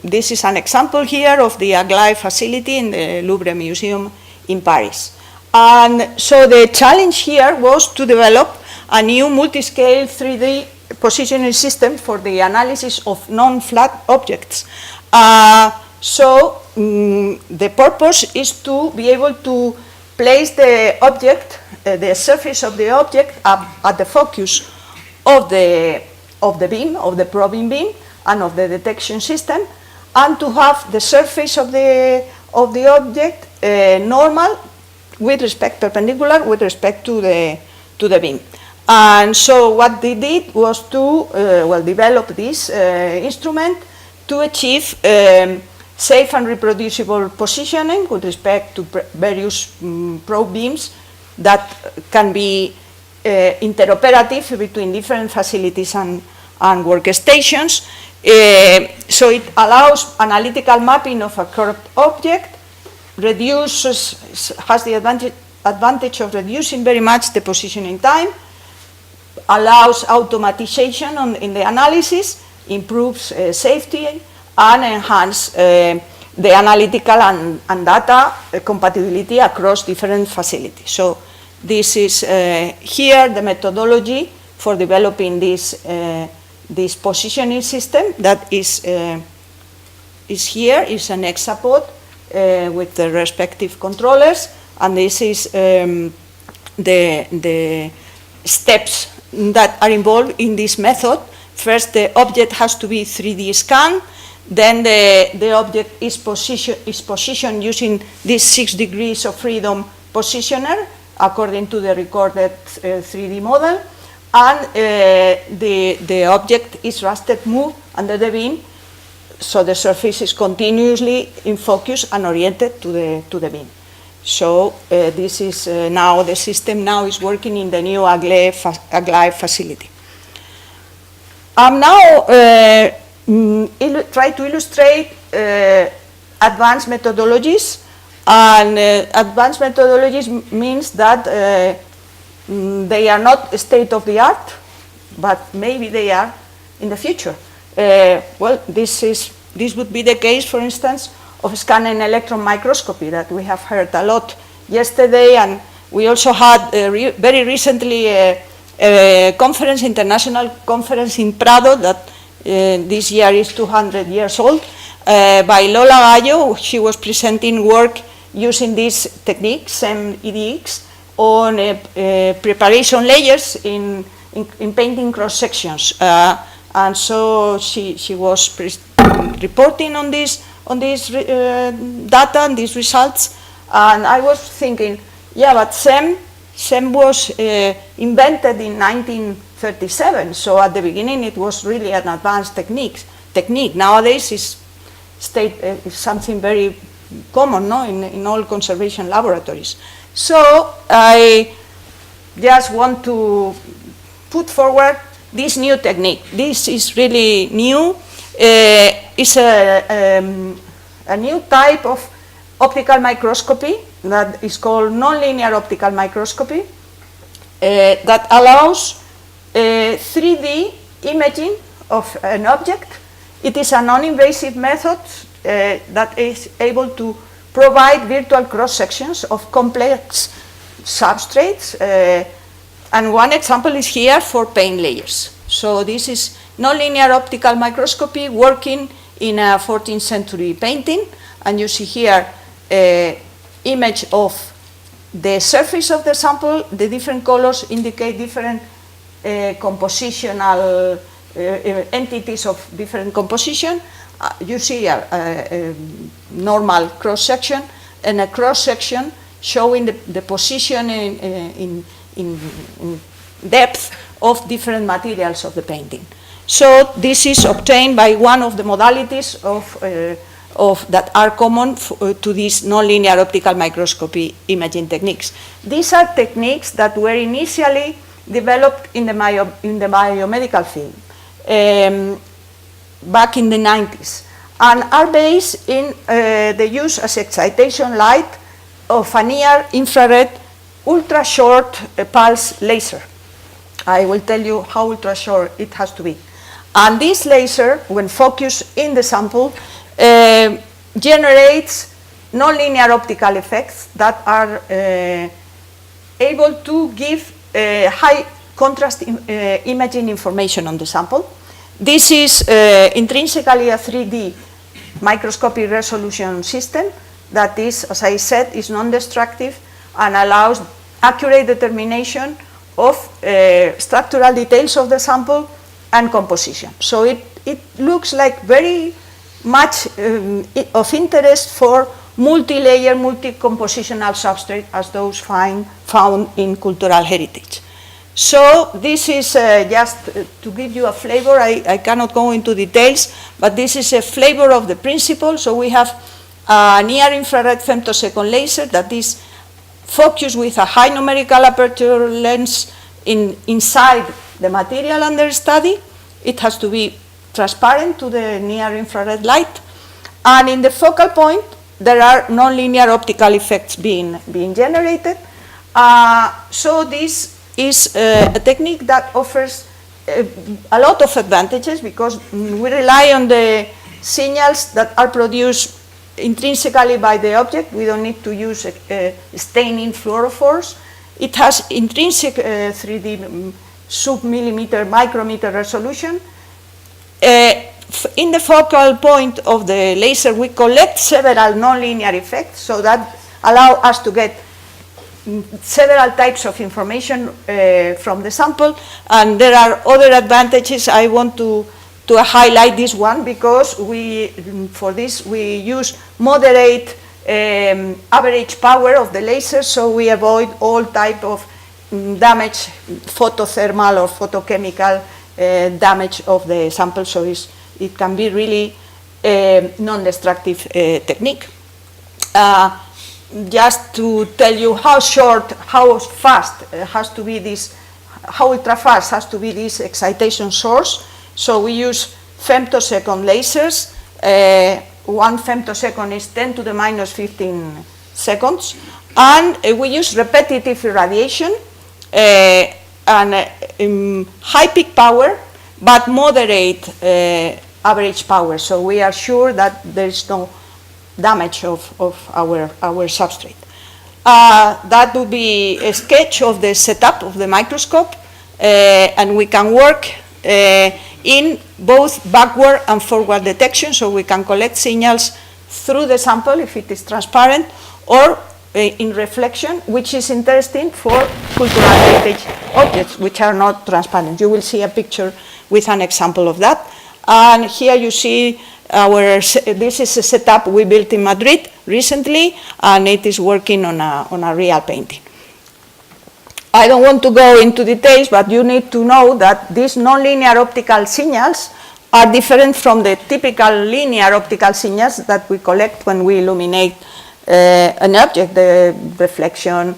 this is an example here of the Aglaé facility in the Louvre Museum in Paris. And so the challenge here was to develop a new multi-scale 3D positioning system for the analysis of non-flat objects. The purpose is to be able to place the object, the surface of the object at the focus of the beam, of the probing beam, and of the detection system, and to have the surface of the object normal with respect, perpendicular with respect to the beam. And so what they did was to develop this instrument to achieve safe and reproducible positioning with respect to various probe beams that can be interoperative between different facilities and workstations. So it allows analytical mapping of a curved object, has the advantage of reducing very much the positioning time, allows automatization in the analysis, improves safety, and enhance the analytical and data compatibility across different facilities. So this is here the methodology for developing this positioning system that is here, is an hexapod with the respective controllers, and this is the steps that are involved in this method. First, the object has to be 3D scanned. Then the object is positioned using this 6 degrees of freedom positioner according to the recorded 3D model. And the object is rastered moved under the beam, so the surface is continuously in focus and oriented to the beam. So this is now the system now is working in the new Aglaé facility. I'm now try to illustrate advanced methodologies, and advanced methodologies means that they are not state of the art, but maybe they are in the future. Well, this would be the case, for instance, of scanning electron microscopy that we have heard a lot yesterday, and we also had very recently a conference, international conference in Prado that this year is 200 years old, by Lola Gallo. She was presenting work using this technique, SEM-EDX, on preparation layers in painting cross sections, and so she was reporting on this data and these results, and I was thinking, yeah, but SEM was invented in 1937, so at the beginning it was really an advanced technique. Nowadays it's something very common, no, in all conservation laboratories. So I just want to put forward this new technique. This is really new. It's a new type of optical microscopy that is called nonlinear optical microscopy that allows 3D imaging of an object It is a non-invasive method that is able to provide virtual cross-sections of complex substrates. And one example is here for paint layers. So this is nonlinear optical microscopy working in a 14th century painting. And you see here an image of the surface of the sample. The different colors indicate different compositional entities of different composition. You see a normal cross-section and a cross-section showing the position in depth of different materials of the painting. So this is obtained by one of the modalities that are common to these nonlinear optical microscopy imaging techniques. These are techniques that were initially developed in the biomedical field back in the 90s and are based in the use as excitation light of a near-infrared ultra-short pulse laser. I will tell you how ultra-short it has to be. And this laser, when focused in the sample, generates nonlinear optical effects that are able to give high contrast imaging information on the sample. This is intrinsically a 3D microscopic resolution system that is, as I said, is non-destructive and allows accurate determination of structural details of the sample and composition. So it looks like very much of interest for multi-layer, multi-compositional substrate as those found in cultural heritage. So this is just to give you a flavor. I cannot go into details, but this is a flavor of the principle. So we have a near-infrared femtosecond laser that is focused with a high numerical aperture lens inside the material under study. It has to be transparent to the near-infrared light. And in the focal point, there are nonlinear optical effects being generated. So this is a technique that offers a lot of advantages because we rely on the signals that are produced intrinsically by the object. We don't need to use staining fluorophores. It has intrinsic 3D sub-millimeter, micrometer resolution. In the focal point of the laser, we collect several nonlinear effects, so that allow us to get several types of information from the sample. And there are other advantages. I want to highlight this one because for this we use moderate average power of the laser, so we avoid all type of damage, photothermal or photochemical damage of the sample. So it can be really a non-destructive technique. Just to tell you how short, how fast has to be this, how ultra fast has to be this excitation source. So we use femtosecond lasers. 1 femtosecond is 10 to the minus 15 seconds. And we use repetitive irradiation and high peak power, but moderate average power. So we are sure that there is no damage of our substrate. That would be a sketch of the setup of the microscope, and we can work in both backward and forward detection, so we can collect signals through the sample if it is transparent, or in reflection, which is interesting for cultural heritage objects which are not transparent. You will see a picture with an example of that. And here you see this is a setup we built in Madrid recently, and it is working on a real painting. I don't want to go into details, but you need to know that these nonlinear optical signals are different from the typical linear optical signals that we collect when we illuminate an object, the reflection,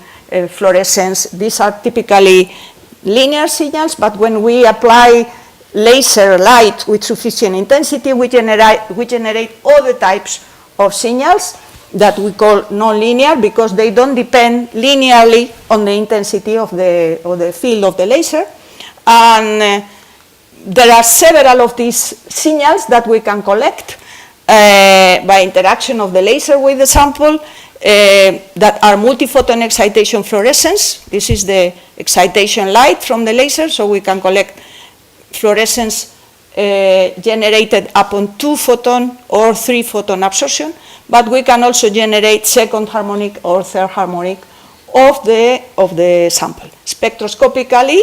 fluorescence. These are typically linear signals, but when we apply laser light with sufficient intensity, we generate other types of signals that we call nonlinear, because they don't depend linearly on the intensity of the field of the laser. And there are several of these signals that we can collect by interaction of the laser with the sample that are multiphoton excitation fluorescence. This is the excitation light from the laser, so we can collect fluorescence generated upon 2-photon or 3-photon absorption, but we can also generate second harmonic or third harmonic of the sample. Spectroscopically,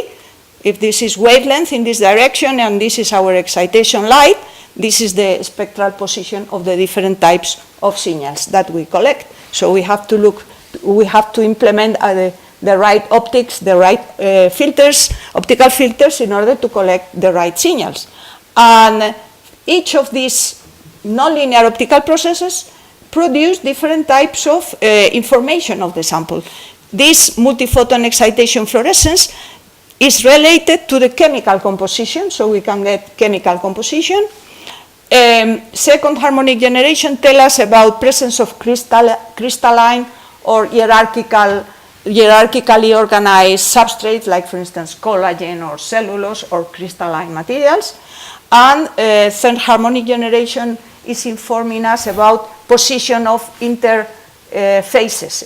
if this is wavelength in this direction and this is our excitation light, this is the spectral position of the different types of signals that we collect. So we have to implement the right optics, the right filters, optical filters, in order to collect the right signals. And each of these nonlinear optical processes produce different types of information of the sample. This multiphoton excitation fluorescence is related to the chemical composition, so we can get chemical composition. Second harmonic generation tells us about presence of crystalline or hierarchically organized substrates, like for instance collagen or cellulose or crystalline materials. And third harmonic generation is informing us about position of interfaces.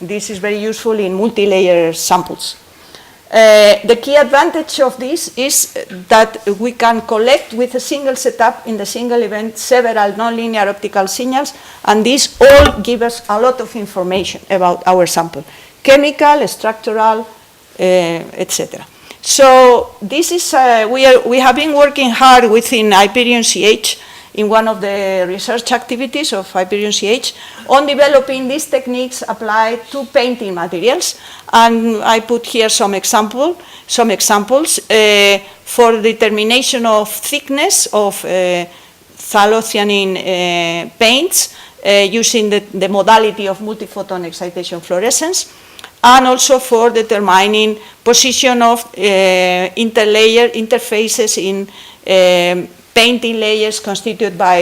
This is very useful in multi-layer samples. The key advantage of this is that we can collect with a single setup in the single event several nonlinear optical signals, and these all give us a lot of information about our sample, chemical, structural, etc. So this is we have been working hard within Hyperion CH in one of the research activities of Hyperion CH on developing these techniques applied to painting materials. And I put here some examples for determination of thickness of phthalocyanine paints using the modality of multiphoton excitation fluorescence, and also for determining position of interlayer interfaces in painting layers constituted by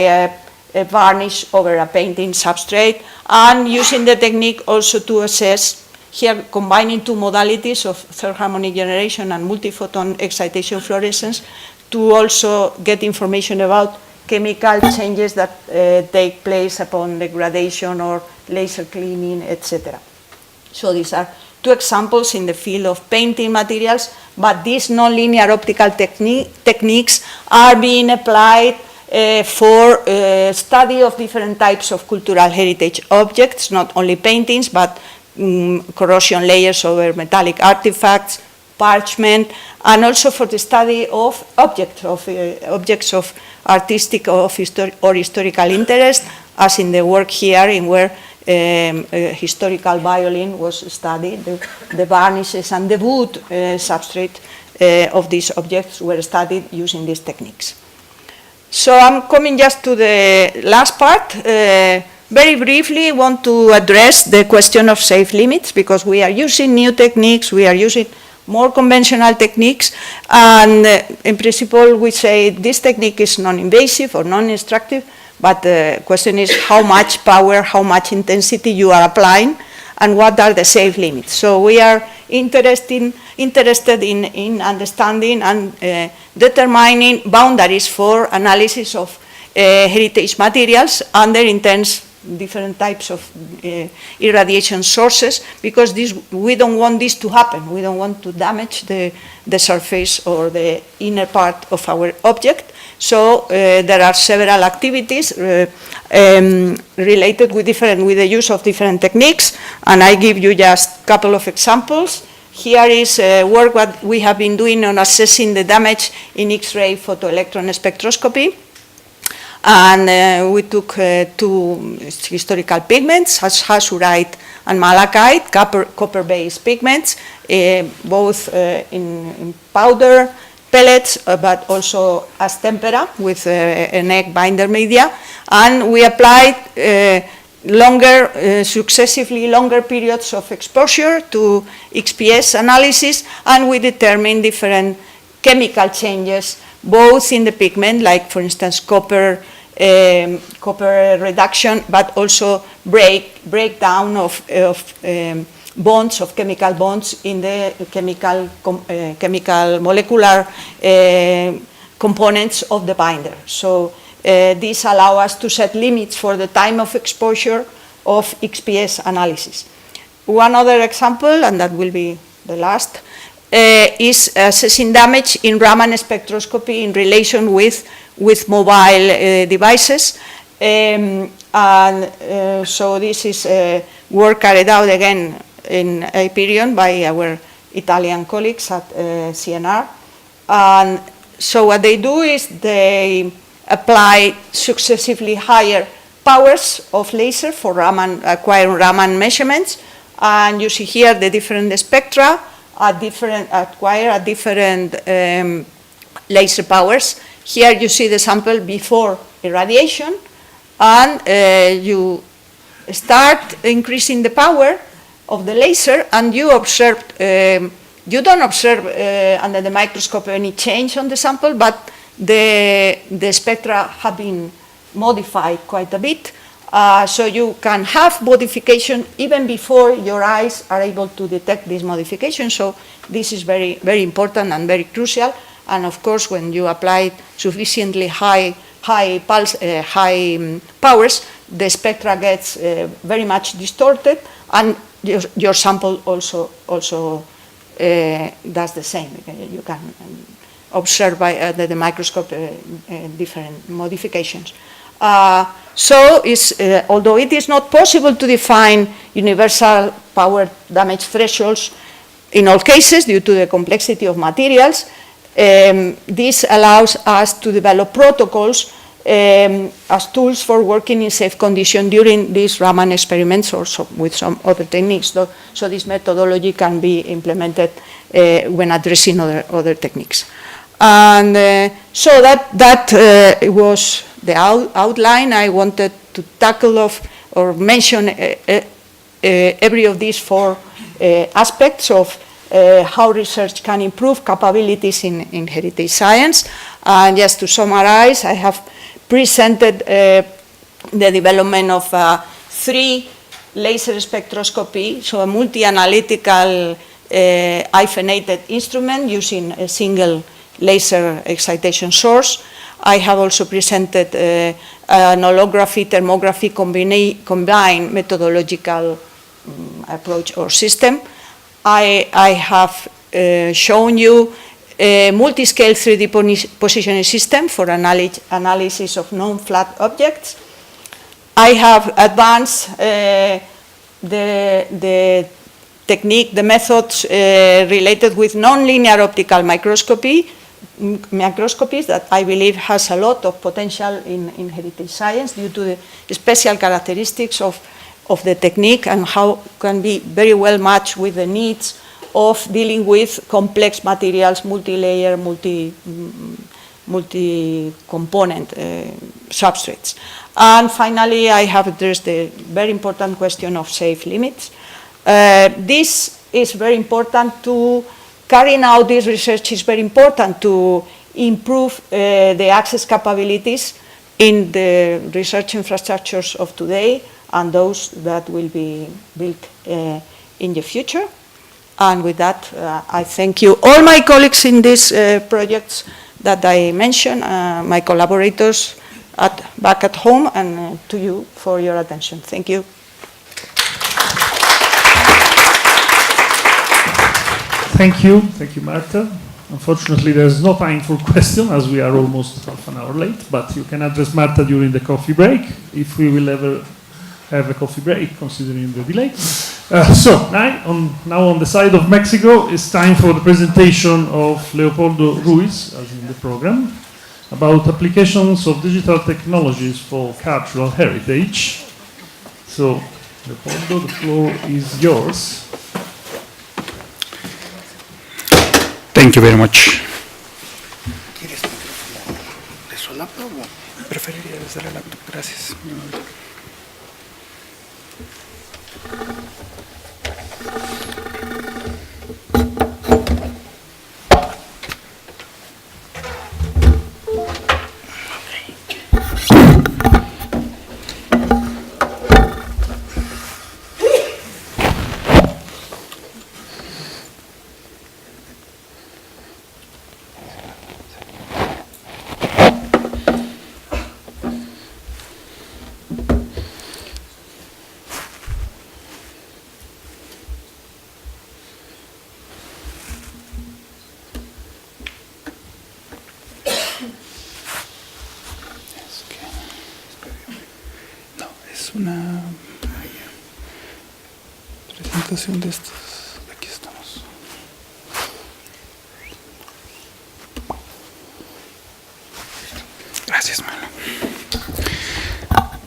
a varnish over a painting substrate, and using the technique also to assess, here combining two modalities of third harmonic generation and multiphoton excitation fluorescence, to also get information about chemical changes that take place upon degradation or laser cleaning, etc. So these are two examples in the field of painting materials, but these nonlinear optical techniques are being applied for study of different types of cultural heritage objects, not only paintings, but corrosion layers over metallic artifacts, parchment, and also for the study of objects of artistic or historical interest, as in the work here in where historical violin was studied. The varnishes and the wood substrate of these objects were studied using these techniques. So I'm coming just to the last part. Very briefly, I want to address the question of safe limits, because we are using new techniques, we are using more conventional techniques, and in principle we say this technique is non-invasive or non-destructive, but the question is how much power, how much intensity you are applying, and what are the safe limits. So we are interested in understanding and determining boundaries for analysis of heritage materials under intense different types of irradiation sources, because we don't want this to happen. We don't want to damage the surface or the inner part of our object. So there are several activities related with the use of different techniques, and I give you just a couple of examples. Here is work what we have been doing on assessing the damage in X-ray photoelectron spectroscopy. And we took two historical pigments, azurite and malachite, copper-based pigments, both in powder pellets, but also as tempera with an egg binder media. And we applied successively longer periods of exposure to XPS analysis, and we determined different chemical changes both in the pigment, like for instance copper reduction, but also breakdown of bonds, of chemical bonds in the chemical molecular components of the binder. So this allows us to set limits for the time of exposure of XPS analysis. One other example, and that will be the last, is assessing damage in Raman spectroscopy in relation with mobile devices. So this is work carried out again in Hyperion by our Italian colleagues at CNR. And so what they do is they apply successively higher powers of laser for acquiring Raman measurements. And you see here the different spectra acquire at different laser powers. Here you see the sample before irradiation, and you start increasing the power of the laser, and you observe, you don't observe under the microscope any change on the sample, but the spectra have been modified quite a bit. So you can have modification even before your eyes are able to detect this modification. So this is very, very important and very crucial. And of course, when you apply sufficiently high powers, the spectra gets very much distorted, and your sample also does the same. You can observe by the microscope different modifications. So although it is not possible to define universal power damage thresholds in all cases due to the complexity of materials, this allows us to develop protocols as tools for working in safe conditions during these Raman experiments, or with some other techniques. So this methodology can be implemented when addressing other techniques. And so that was the outline. I wanted to tackle or mention every of these four aspects of how research can improve capabilities in heritage science. And just to summarize, I have presented the development of 3 laser spectroscopy, so a multi-analytical hyphenated instrument using a single laser excitation source. I have also presented an holography, thermography combined methodological approach or system. I have shown you a multi-scale 3D positioning system for analysis of non-flat objects. I have advanced the technique, the methods related with nonlinear optical microscopies that I believe has a lot of potential in heritage science due to the special characteristics of the technique and how can be very well matched with the needs of dealing with complex materials, multi-layer, multi-component substrates. And finally, I have addressed the very important question of safe limits. This is very important to carrying out this research is very important to improve the access capabilities in the research infrastructures of today and those that will be built in the future. And with that, I thank you, all my colleagues in these projects that I mentioned, my collaborators back at home, and to you for your attention. Thank you. Thank you, Marta. Unfortunately, there's no time for questions as we are almost half an hour late, but you can address Marta during the coffee break, if we will ever have a coffee break, considering the delay. So now on the side of Mexico, it's time for the presentation of Leopoldo Ruiz, as in the program, about applications of digital technologies for cultural heritage. So, Leopoldo, the floor is yours. Thank you very much. ¿Quieres micrófono de su laptop o preferiría desde la laptop? Gracias. es una presentación de estos. Aquí estamos. Gracias, Mano.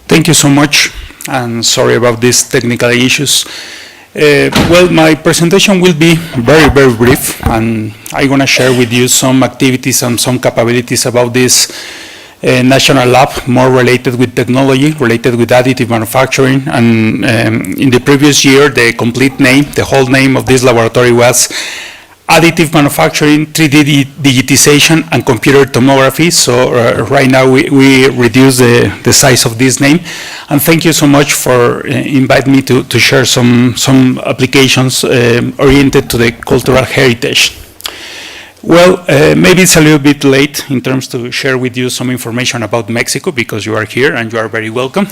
Thank you so much, and sorry about these technical issues. Well, my presentation will be very, very brief, and I'm going to share with you some activities and some capabilities about this national lab, more related with technology, related with additive manufacturing. And in the previous year, the complete name, the whole name of this laboratory was Additive Manufacturing, 3D Digitization, and Computer Tomography. So right now we reduce the size of this name. And thank you so much for inviting me to share some applications oriented to the cultural heritage. Well, maybe it's a little bit late in terms to share with you some information about Mexico, because you are here and you are very welcome.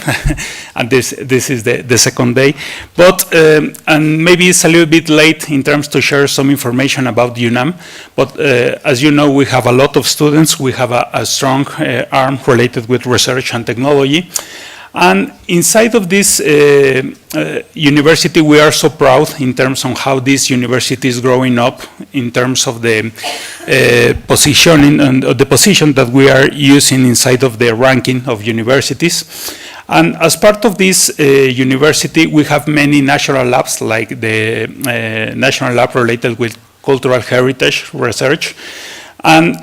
And this is the second day. But, and maybe it's a little bit late in terms to share some information about UNAM. But as you know, we have a lot of students. We have a strong arm related with research and technology. And inside of this university, we are so proud in terms of how this university is growing up, in terms of the positioning and the position that we are using inside of the ranking of universities. And as part of this university, we have many national labs, like the national lab related with cultural heritage research. And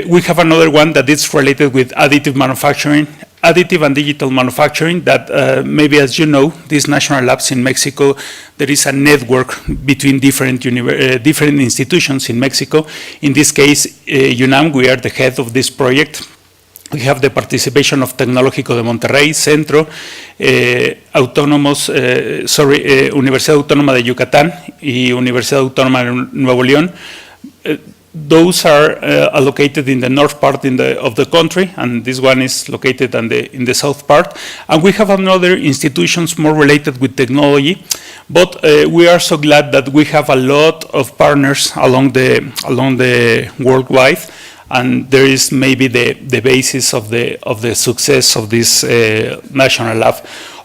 we have another one that is related with additive manufacturing, additive and digital manufacturing, that maybe, as you know, these national labs in Mexico, there is a network between different institutions in Mexico. In this case, UNAM, we are the head of this project. We have the participation of Tecnológico de Monterrey, Centro, Universidad Autónoma de Yucatán y Universidad Autónoma de Nuevo León. Those are allocated in the north part of the country, and this one is located in the south part. And we have another institutions more related with technology, but we are so glad that we have a lot of partners along the worldwide, and there is maybe the basis of the success of this national lab.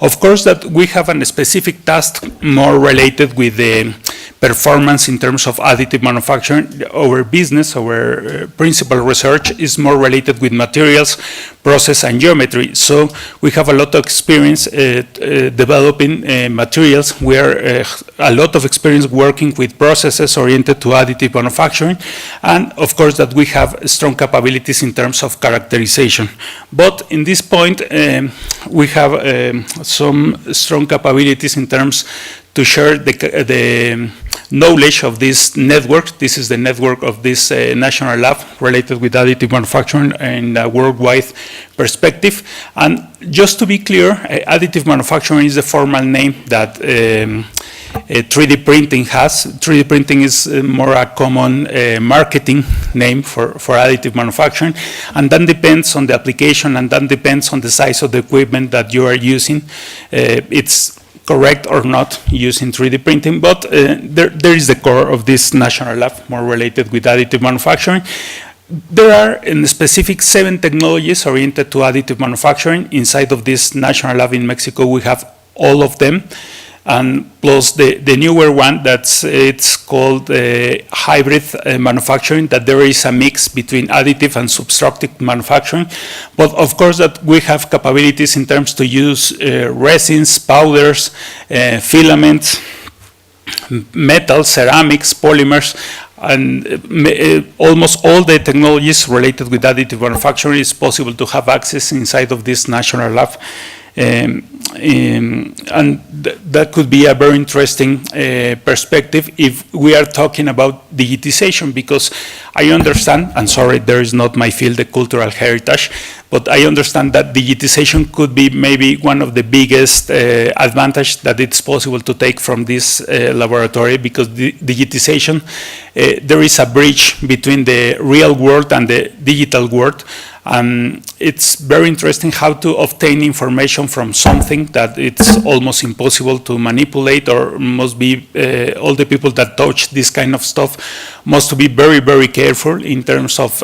Of course, that we have a specific task more related with the performance in terms of additive manufacturing. Our business, our principal research is more related with materials, process, and geometry. So we have a lot of experience developing materials. We are a lot of experience working with processes oriented to additive manufacturing. And of course that we have strong capabilities in terms of characterization. But in this point, we have some strong capabilities in terms to share the knowledge of this network. This is the network of this national lab related with additive manufacturing in a worldwide perspective. And just to be clear, additive manufacturing is the formal name that 3D printing has. 3D printing is more a common marketing name for additive manufacturing, and that depends on the application, and that depends on the size of the equipment that you are using. It's correct or not using 3D printing, but there is the core of this national lab, more related with additive manufacturing. There are in specific 7 technologies oriented to additive manufacturing. Inside of this national lab in Mexico, we have all of them, and plus the newer one it's called hybrid manufacturing, that there is a mix between additive and subtractive manufacturing. But of course that we have capabilities in terms to use resins, powders, filaments, metals, ceramics, polymers, and almost all the technologies related with additive manufacturing is possible to have access inside of this national lab. And that could be a very interesting perspective if we are talking about digitization, because I understand, and sorry, there is not my field, the cultural heritage, but I understand that digitization could be maybe one of the biggest advantage that it's possible to take from this laboratory, because digitization, there is a bridge between the real world and the digital world. It's very interesting how to obtain information from something that it's almost impossible to manipulate, or must be all the people that touch this kind of stuff must be very, very careful in terms of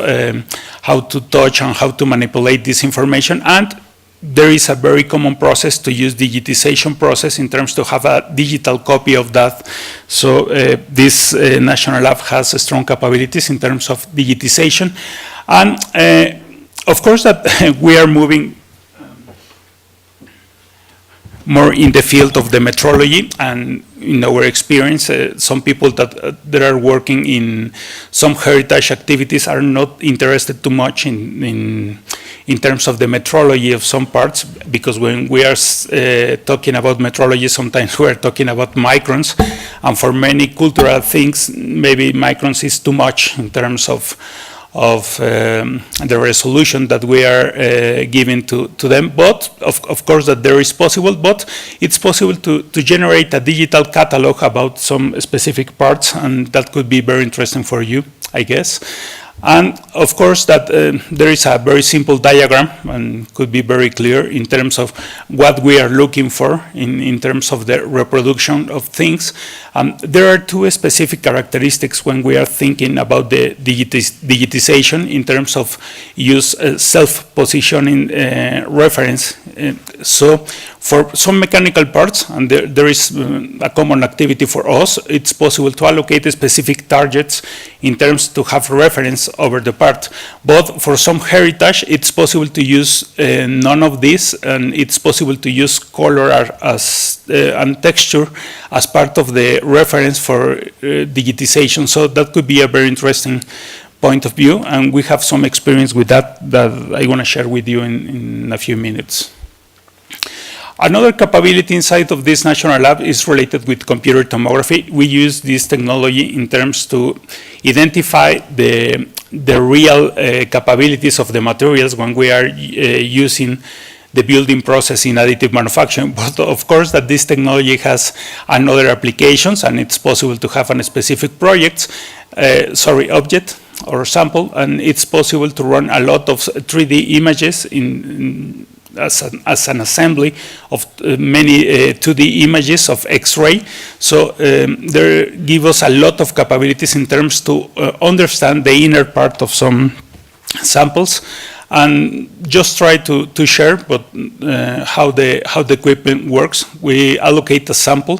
how to touch and how to manipulate this information. And there is a very common process to use digitization process in terms to have a digital copy of that. So this national lab has strong capabilities in terms of digitization. And of course that we are moving more in the field of the metrology, and in our experience, some people that are working in some heritage activities are not interested too much in terms of the metrology of some parts, because when we are talking about metrology, sometimes we are talking about microns, and for many cultural things, maybe microns is too much in terms of the resolution that we are giving to them. But of course that there is possible, but it's possible to generate a digital catalog about some specific parts, and that could be very interesting for you, I guess. And of course that there is a very simple diagram and could be very clear in terms of what we are looking for in terms of the reproduction of things. There are two specific characteristics when we are thinking about the digitization in terms of use self-positioning reference. So for some mechanical parts, and there is a common activity for us, it's possible to allocate specific targets in terms to have reference over the part. But for some heritage, it's possible to use none of this, and it's possible to use color as and texture as part of the reference for digitization. So that could be a very interesting point of view, and we have some experience with that I want to share with you in a few minutes. Another capability inside of this national lab is related with computer tomography. We use this technology in terms to identify the real capabilities of the materials when we are using the building process in additive manufacturing. But of course that this technology has another applications, and it's possible to have a specific object or sample, and it's possible to run a lot of 3D images as an assembly of many 2D images of X-ray. So they give us a lot of capabilities in terms to understand the inner part of some samples, and just try to share but how the equipment works. We allocate a sample.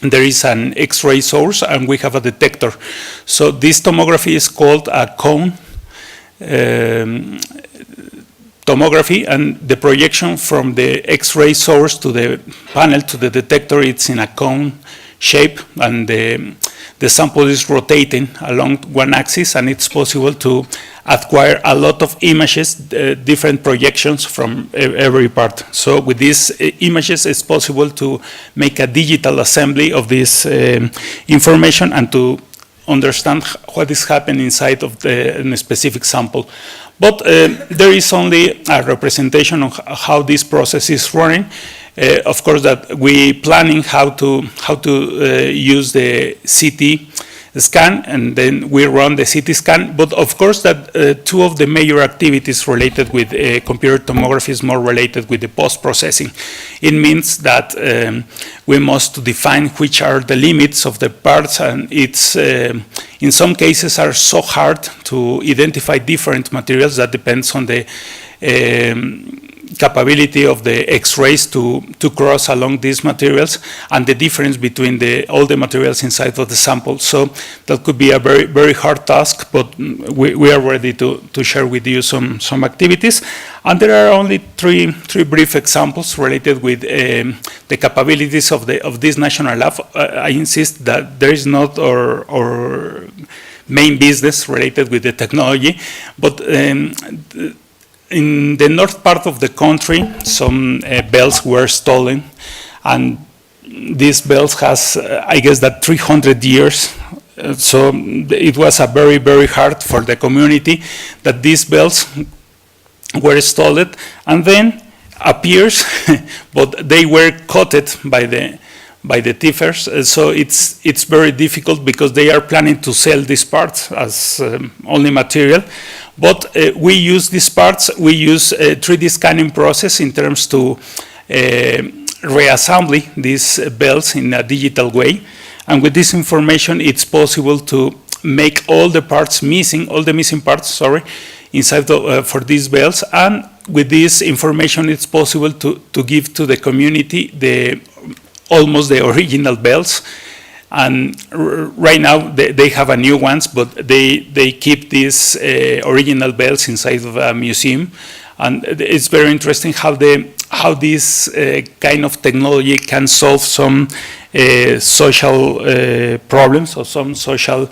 There is an X-ray source, and we have a detector. So this tomography is called a cone tomography, and the projection from the X-ray source to the panel to the detector, it's in a cone shape, and the sample is rotating along one axis, and it's possible to acquire a lot of images, different projections from every part. So with these images, it's possible to make a digital assembly of this information and to understand what is happening inside of the specific sample. But there is only a representation of how this process is running. Of course, that we planning how to use the CT scan, and then we run the CT scan. But of course, that two of the major activities related with computer tomography is more related with the post-processing. It means that we must define which are the limits of the parts, and it's in some cases are so hard to identify different materials. That depends on the capability of the X-rays to cross along these materials, and the difference between all the materials inside of the sample. So that could be a very, very hard task, but we are ready to share with you some activities. And there are only three brief examples related with the capabilities of this national lab. I insist that there is not our main business related with the technology, but in the north part of the country, some bells were stolen, and these bells has, I guess, that 300 years. So it was a very, very hard for the community that these bells were stolen, and then appears, but they were caught by the thiefers. So it's very difficult because they are planning to sell these parts as only material. But we use these parts, we use a 3D scanning process in terms to reassembly these bells in a digital way. And with this information, it's possible to make all the parts missing, all the missing parts, inside for these bells. And with this information, it's possible to give to the community almost the original bells. And right now they have a new ones, but they keep these original bells inside of a museum. And it's very interesting how this kind of technology can solve some social problems or some social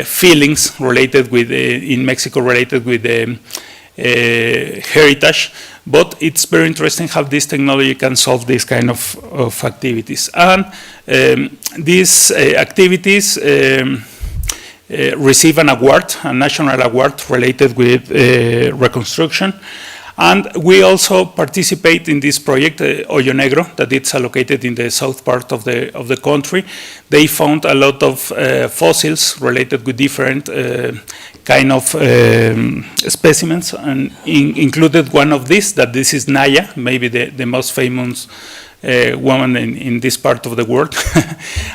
feelings related with in Mexico related with heritage. But it's very interesting how this technology can solve this kind of activities. And these activities receive an award, a national award related with reconstruction. And we also participate in this project, Hoyo Negro, that it's located in the south part of the country. They found a lot of fossils related with different kind of specimens, and included one of these, that this is Naya, maybe the most famous woman in this part of the world.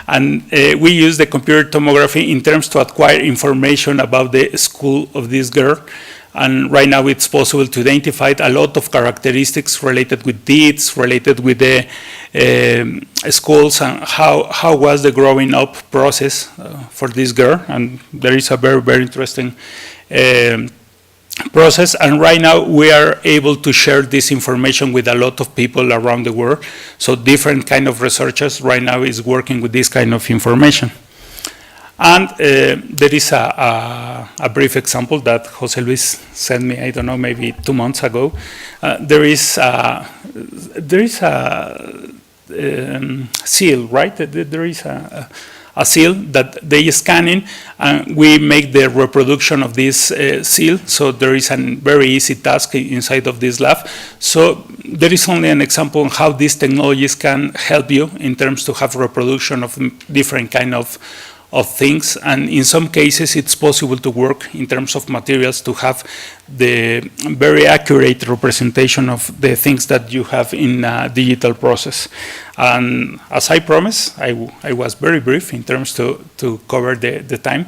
And we use the computer tomography in terms to acquire information about the school of this girl. And right now it's possible to identify a lot of characteristics related with deeds, related with the schools, and how was the growing up process for this girl. And there is a very, very interesting process. And right now we are able to share this information with a lot of people around the world. So different kind of researchers right now is working with this kind of information. And there is a brief example that Jose Luis sent me, I don't know, maybe 2 months ago. There is a seal, right? There is a seal that they scanning, and we make the reproduction of this seal. So there is a very easy task inside of this lab. So there is only an example of how these technologies can help you in terms to have reproduction of different kind of things, and in some cases it's possible to work in terms of materials to have the very accurate representation of the things that you have in a digital process. And as I promised, I was very brief in terms to cover the time.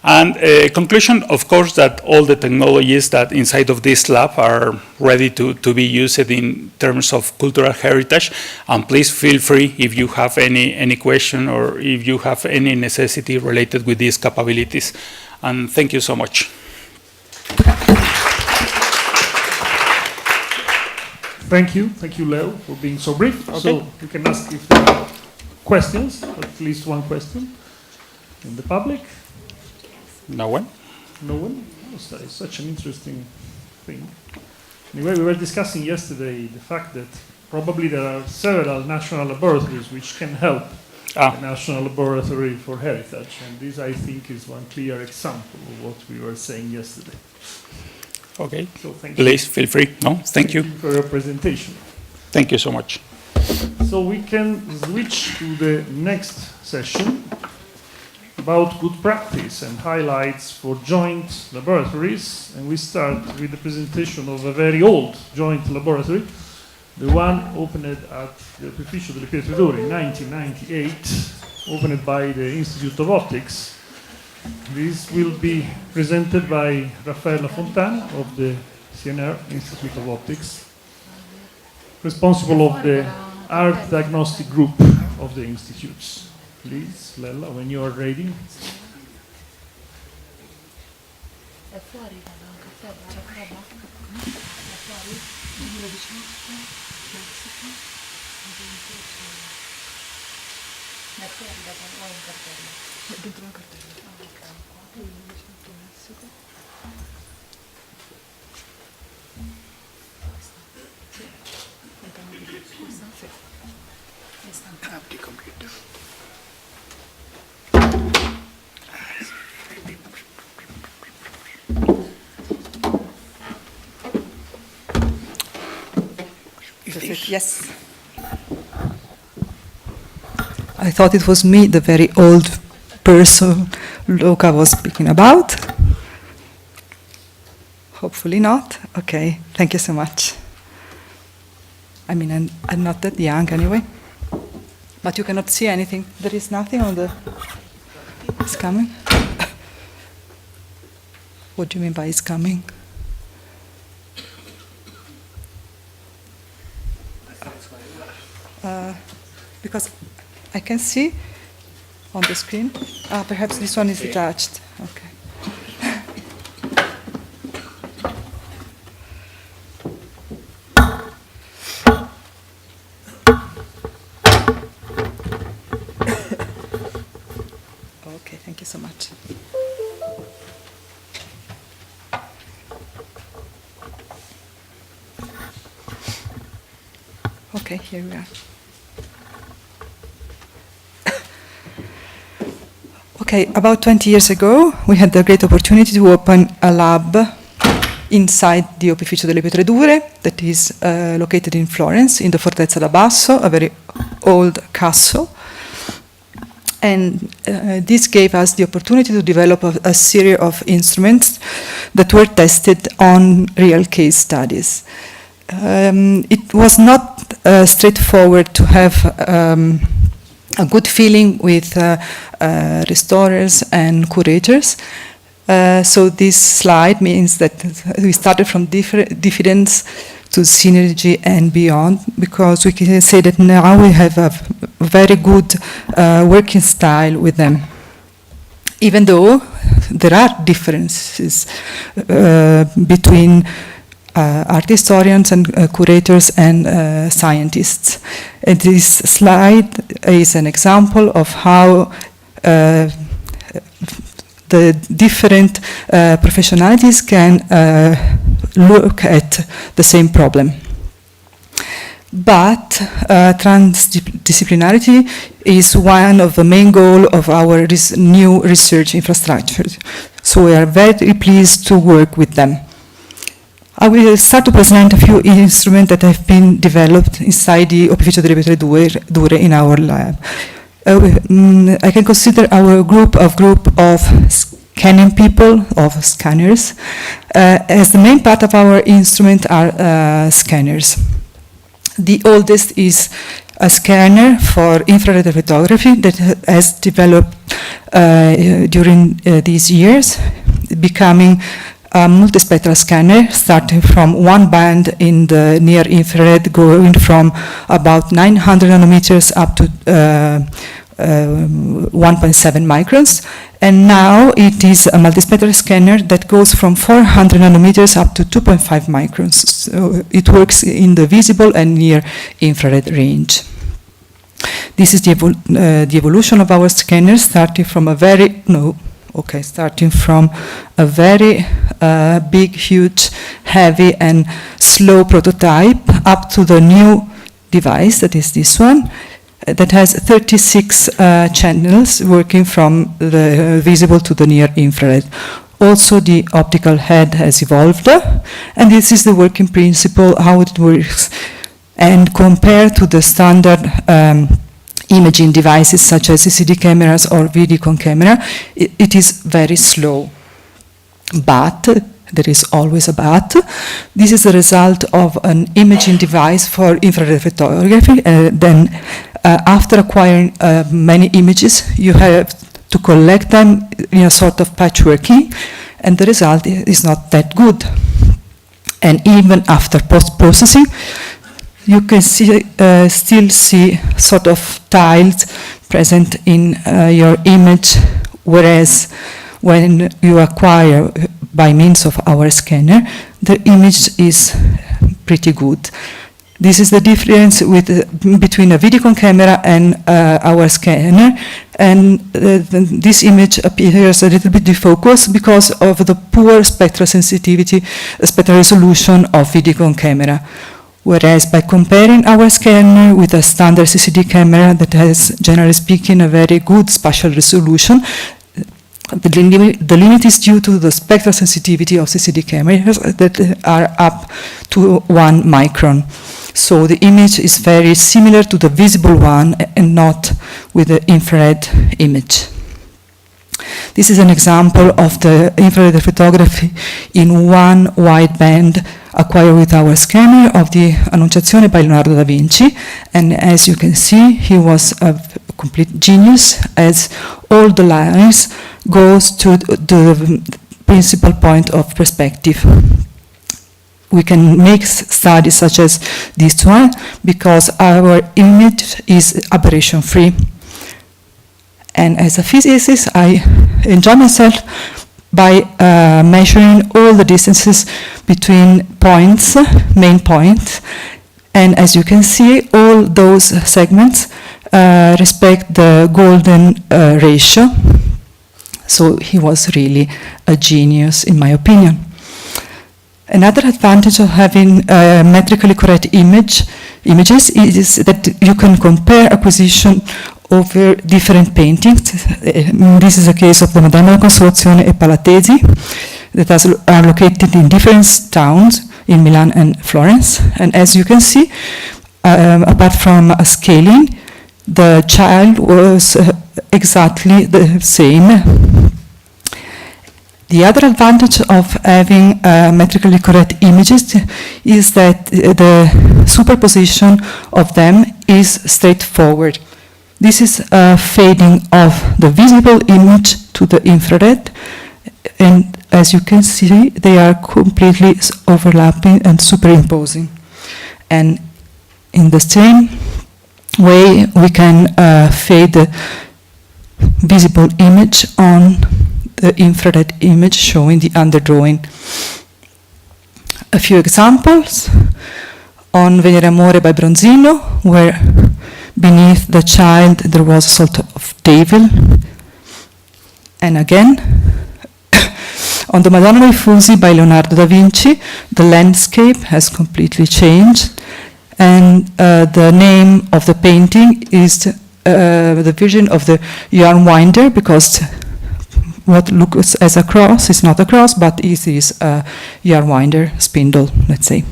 And conclusion, of course, that all the technologies that inside of this lab are ready to be used in terms of cultural heritage. And please feel free if you have any question or if you have any necessity related with these capabilities. And thank you so much. Thank you, Leo, for being so brief. Okay. So you can ask if there are questions, at least one question in the public. No one? No one? It's such an interesting thing. Anyway, we were discussing yesterday the fact that probably there are several national laboratories which can help the National Laboratory for Heritage. And this, I think, is one clear example of what we were saying yesterday. Okay. So thank you. Please feel free. No, thank you for your presentation. Thank you so much. So we can switch to the next session about good practice and highlights for joint laboratories. And we start with the presentation of a very old joint laboratory, the one opened at the Opificio delle Pietre d'Oro in 1998, opened by the Institute of Optics. This will be presented by Raffaella Fontana of the CNR, Institute of Optics, responsible of the Art Diagnostic Group of the institutes. Please, Lella, when you are ready. Yes. I thought it was me, the very old person Luca was speaking about. Hopefully not. Okay, thank you so much. I mean, I'm not that young anyway. But you cannot see anything. There is nothing on the... It's coming? What do you mean by it's coming? because I can see on the screen. Perhaps this one is detached. Okay. Okay, thank you so much. Okay, here we are. Okay, about 20 years ago, we had the great opportunity to open a lab inside the Opificio delle Pietre Dure, that is located in Florence, in the Fortezza da Basso, a very old castle. And this gave us the opportunity to develop a series of instruments that were tested on real case studies. It was not straightforward to have a good feeling with restorers and curators. So this slide means that we started from diffidence to synergy and beyond, because we can say that now we have a very good working style with them. Even though there are differences between art historians and curators and scientists. And this slide is an example of how the different professionalities can look at the same problem. But transdisciplinarity is one of the main goals of our new research infrastructure. So we are very pleased to work with them. I will start to present a few instruments that have been developed inside the Opificio delle Pietre Dure in our lab. I can consider our group of scanning people, of scanners, as the main part of our instrument are scanners. The oldest is a scanner for infrared reflectography that has developed during these years, becoming a multispectral scanner, starting from one band in the near infrared, going from about 900 nanometers up to 1.7 microns. And now it is a multispectral scanner that goes from 400 nanometers up to 2.5 microns. So it works in the visible and near infrared range. This is the evolution of our scanner, starting from a very big, huge, heavy and slow prototype up to the new device, that is this one, that has 36 channels working from the visible to the near infrared. Also the optical head has evolved, and this is the working principle, how it works. And compared to the standard imaging devices such as CCD cameras or Vidicon camera, it is very slow. But, there is always a but, this is the result of an imaging device for infrared photography. Then after acquiring many images, you have to collect them in a sort of patchworking, and the result is not that good. And even after post-processing, you can still see sort of tiles present in your image, whereas when you acquire by means of our scanner, the image is pretty good. This is the difference between a Vidicon camera and our scanner, and this image appears a little bit defocused because of the poor spectral sensitivity, spectral resolution of Vidicon camera. Whereas by comparing our scanner with a standard CCD camera that has, generally speaking, a very good spatial resolution, the limit is due to the spectral sensitivity of CCD cameras that are up to 1 micron. So the image is very similar to the visible one and not with the infrared image. This is an example of the infrared photography in one wideband acquired with our scanner of the Annunciazione by Leonardo da Vinci. And as you can see, he was a complete genius, as all the lines goes to the principal point of perspective. we can make studies such as this one, because our image is aberration free. And as a physicist, I enjoy myself by measuring all the distances between points, main points. And as you can see, all those segments respect the golden ratio. So he was really a genius, in my opinion. Another advantage of having metrically correct images is that you can compare acquisition over different paintings. This is a case of the Madonna Consolazione e Palatesi that are located in different towns in Milan and Florence. And as you can see, apart from a scaling, the child was exactly the same. The other advantage of having metrically correct images is that the superposition of them is straightforward. This is a fading of the visible image to the infrared, and as you can see, they are completely overlapping and superimposing. And in the same way, we can fade the visible image on the infrared image showing the underdrawing. A few examples on Venere Amore by Bronzino, where beneath the child there was a sort of devil. And again, on the Madonna dei Fusi by Leonardo da Vinci, the landscape has completely changed, and the name of the painting is the Virgin of the Yarn Winder, because what looks as a cross is not a cross, but it is a yarn winder spindle, let's say.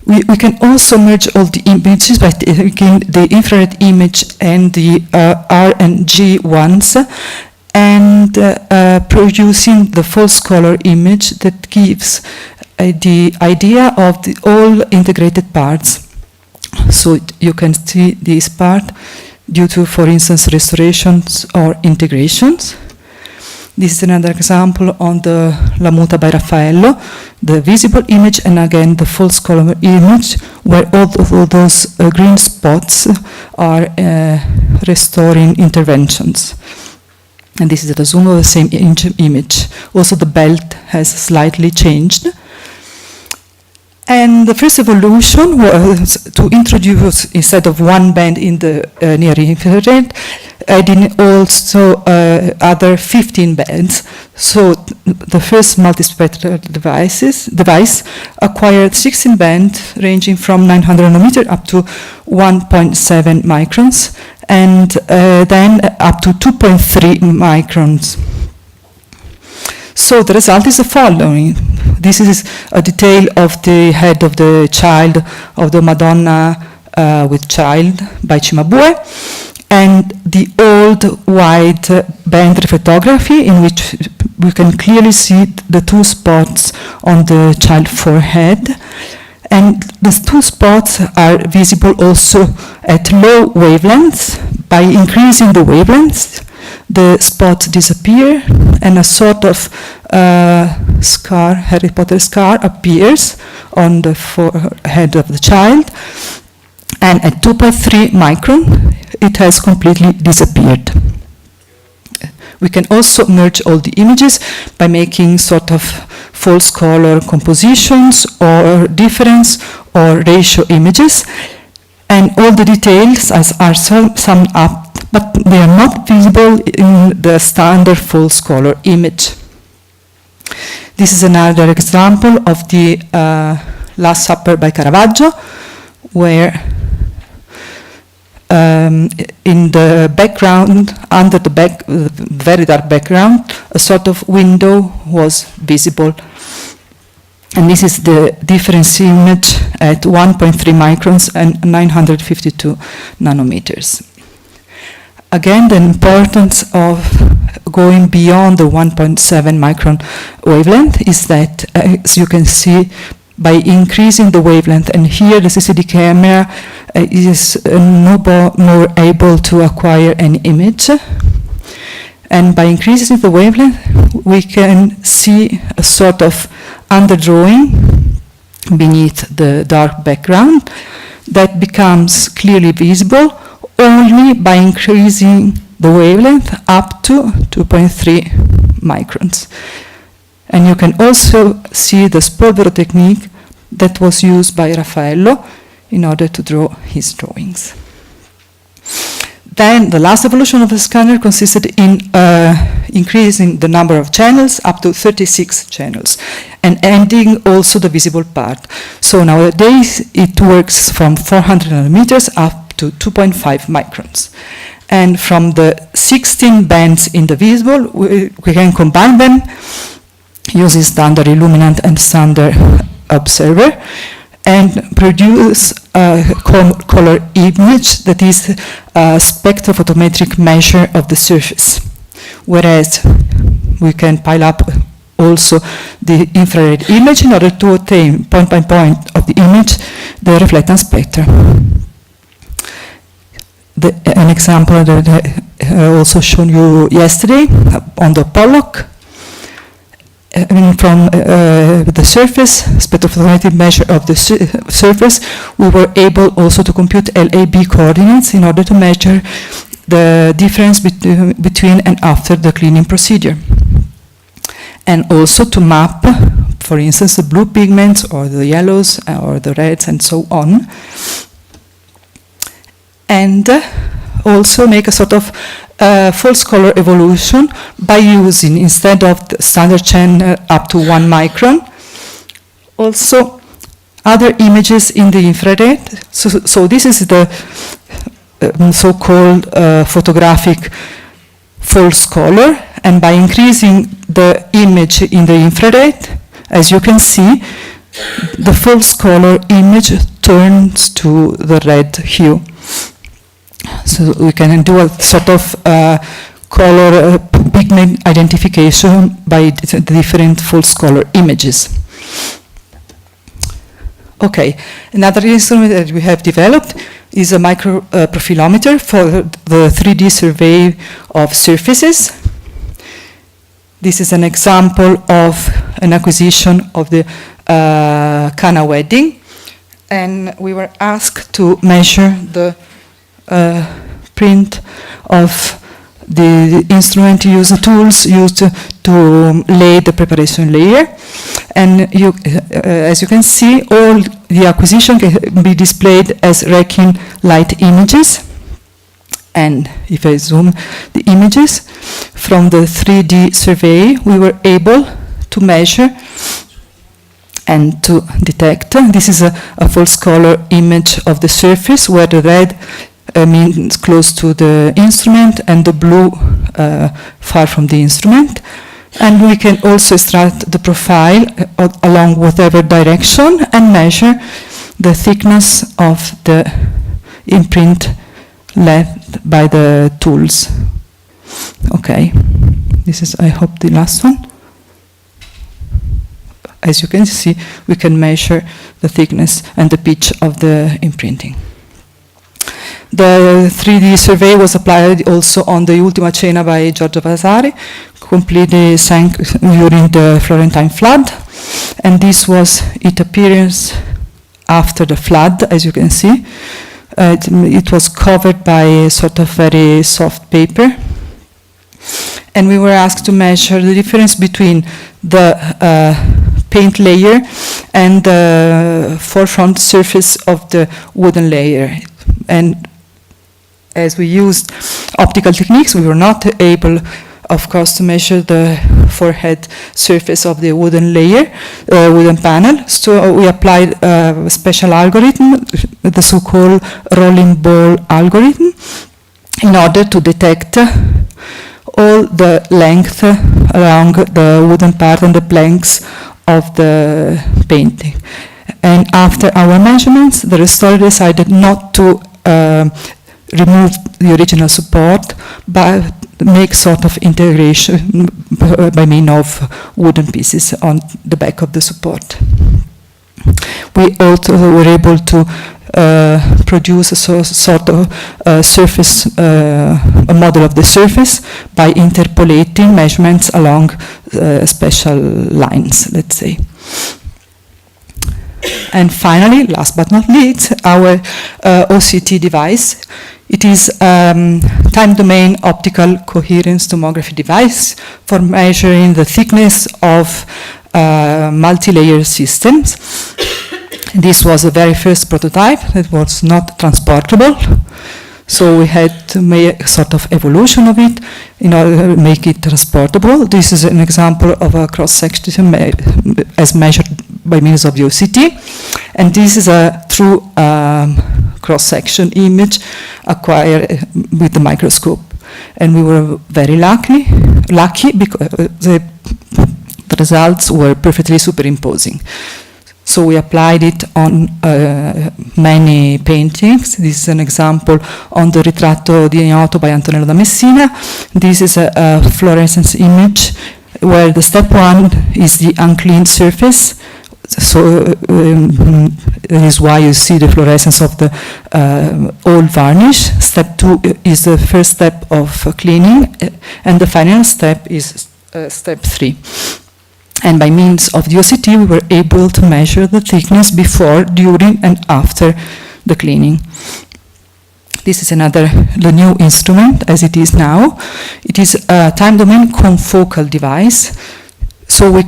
We can also merge all the images by taking the infrared image and the R and G ones, and producing the false color image that gives the idea of the all integrated parts. So you can see this part due to, for instance, restorations or integrations. This is another example on the La Muta by Raffaello, the visible image and again the false color image, where all of those green spots are restoring interventions. And this is the zoom of the same image. Also the belt has slightly changed. And the first evolution was to introduce, instead of one band in the near infrared, adding also other 15 bands. So the first multispectral device acquired 16 bands ranging from 900 nanometer up to 1.7 microns, and then up to 2.3 microns. So the result is the following. This is a detail of the head of the child of the Madonna with Child by Cimabue, and the old wide band reflectography, in which we can clearly see the two spots on the child forehead. And the two spots are visible also at low wavelengths. By increasing the wavelengths, the spots disappear and a sort of scar, Harry Potter scar, appears on the forehead of the child. And at 2.3 micron, it has completely disappeared. We can also merge all the images by making sort of false color compositions or difference or ratio images. And all the details are summed up, but they are not visible in the standard false color image. This is another example of the Last Supper by Caravaggio, where in the background, under the very dark background, a sort of window was visible. And this is the difference image at 1.3 microns and 952 nanometers. Again, the importance of going beyond the 1.7 micron wavelength is that, as you can see, by increasing the wavelength, and here the CCD camera is no more able to acquire an image, and by increasing the wavelength, we can see a sort of underdrawing beneath the dark background that becomes clearly visible only by increasing the wavelength up to 2.3 microns. And you can also see the spolvero technique that was used by Raffaello in order to draw his drawings. Then the last evolution of the scanner consisted in increasing the number of channels up to 36 channels and ending also the visible part. So nowadays it works from 400 nanometers up to 2.5 microns. And from the 16 bands in the visible, we can combine them using standard illuminant and standard observer and produce a color image that is a spectrophotometric measure of the surface. Whereas we can pile up also the infrared image in order to obtain point by point of the image the reflectance spectra. An example that I also shown you yesterday on the Pollock. From the surface, spectrophotometric measure of the surface, we were able also to compute LAB coordinates in order to measure the difference between and after the cleaning procedure. And also to map, for instance, the blue pigments or the yellows or the reds and so on. And also make a sort of false color evolution by using, instead of the standard channel up to 1 micron, also other images in the infrared. So this is the so-called photographic false color, and by increasing the image in the infrared, as you can see, the false color image turns to the red hue. So we can do a sort of color pigment identification by the different false color images. Okay, another instrument that we have developed is a microprofilometer for the 3D survey of surfaces. This is an example of an acquisition of the Cana wedding, and we were asked to measure the print of the instrument tools used to lay the preparation layer. And as you can see, all the acquisition can be displayed as Rakin light images. And if I zoom the images from the 3D survey, we were able to measure and to detect. This is a false color image of the surface where the red means close to the instrument and the blue far from the instrument. And we can also extract the profile along whatever direction and measure the thickness of the imprint left by the tools. Okay, this is, I hope, the last one. As you can see, we can measure the thickness and the pitch of the imprinting. The 3D survey was applied also on the Ultima Cena by Giorgio Vasari, completely sank during the Florentine flood. And this was its appearance after the flood, as you can see. It was covered by a sort of very soft paper. And we were asked to measure the difference between the paint layer and the forefront surface of the wooden layer. And as we used optical techniques, we were not able, of course, to measure the forehead surface of the wooden layer, wooden panel. So we applied a special algorithm, the so-called rolling ball algorithm, in order to detect all the length along the wooden part and the planks of the painting. And after our measurements, the restorer decided not to remove the original support, but make sort of integration by means of wooden pieces on the back of the support. We also were able to produce a sort of surface, a model of the surface by interpolating measurements along special lines, let's say. And finally, last but not least, our OCT device. It is time domain optical coherence tomography device for measuring the thickness of multi-layer systems. This was the very first prototype that was not transportable. So we had to make a sort of evolution of it in order to make it transportable. This is an example of a cross-section as measured by means of the OCT. And this is a true cross-section image acquired with the microscope. And we were very lucky because the results were perfectly superimposing. So we applied it on many paintings. This is an example on the Ritratto di Ignoto by Antonello da Messina. This is a fluorescence image where the step 1 is the uncleaned surface. So that is why you see the fluorescence of the old varnish. Step 2 is the first step of cleaning, and the final step is step 3. And by means of the OCT, we were able to measure the thickness before, during, and after the cleaning. This is the new instrument as it is now. It is a time domain confocal device. So we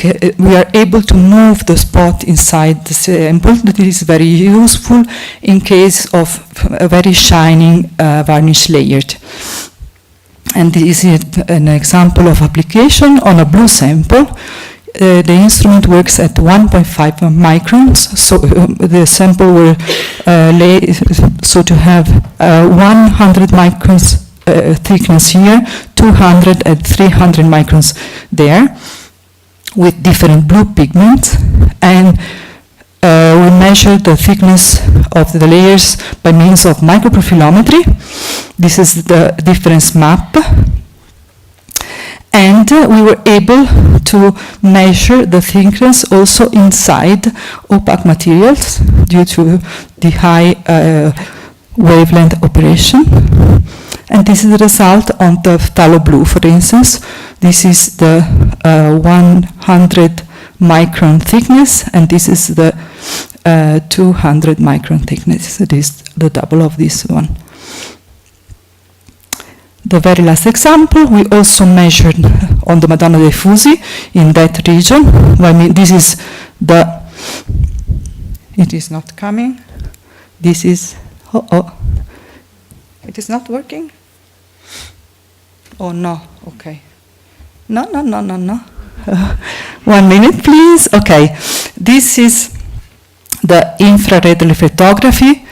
are able to move the spot inside the sample. That is very useful in case of a very shining varnish layer. And this is an example of application on a blue sample. The instrument works at 1.5 microns, so the sample will so to have 100 microns thickness here, 200 and 300 microns there, with different blue pigments, and we measure the thickness of the layers by means of microprofilometry. This is the difference map. And we were able to measure the thickness also inside opaque materials due to the high wavelength operation. And this is the result on the phthalo blue, for instance. This is the 100 micron thickness, and this is the 200 micron thickness. It is the double of this one. The very last example, we also measured on the Madonna dei Fusi in that region. I mean, this is the, it is not coming. This is, it is not working? Oh no, okay. No. 1 minute, please. Okay, this is the infrared reflectography.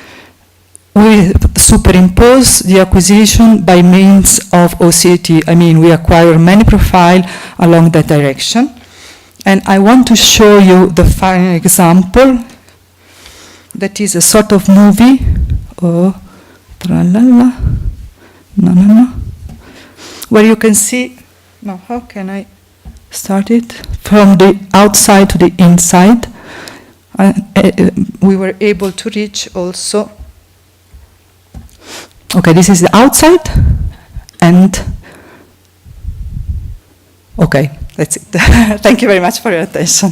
We superimpose the acquisition by means of OCT. I mean, we acquire many profiles along that direction. And I want to show you the final example. That is a sort of movie. Oh, tra-la-la. No. Where you can see, no, how can I start it? From the outside to the inside. We were able to reach also. Okay, this is the outside, and okay, that's it. Thank you very much for your attention.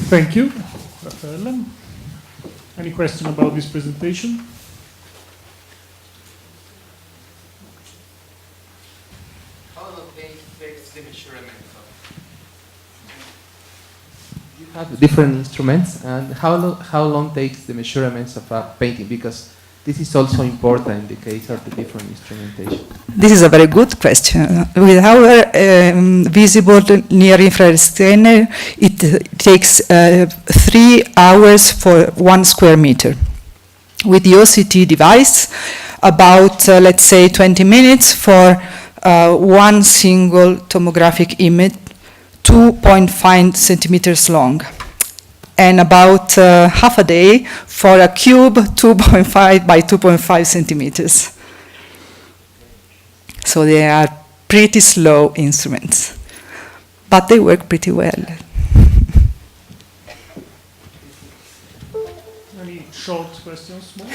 Thank you, Raffaella. Any question about this presentation? How long takes the measurement have different instruments, and how long takes the measurements of a painting? Because this is also important in the case of the different instrumentation. This is a very good question. With our visible near-infrared scanner, it takes 3 hours for 1 square meter. With the OCT device, about, let's say, 20 minutes for one single tomographic image, 2.5 centimeters long, and about half a day for a cube 2.5 by 2.5 centimeters. So they are pretty slow instruments, but they work pretty well. Any short questions more?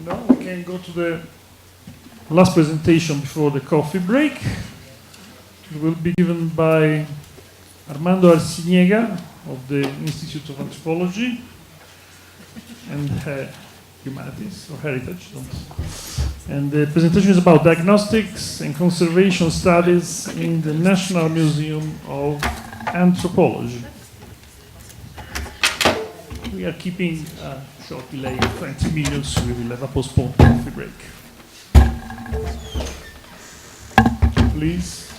No, we can go to the last presentation before the coffee break. It will be given by Armando Arciniega of the Institute of Anthropology and Humanities or Heritage. And the presentation is about diagnostics and conservation studies in the National Museum of Anthropology. We are keeping a short delay of 20 minutes. We will have a postponed coffee break. Please.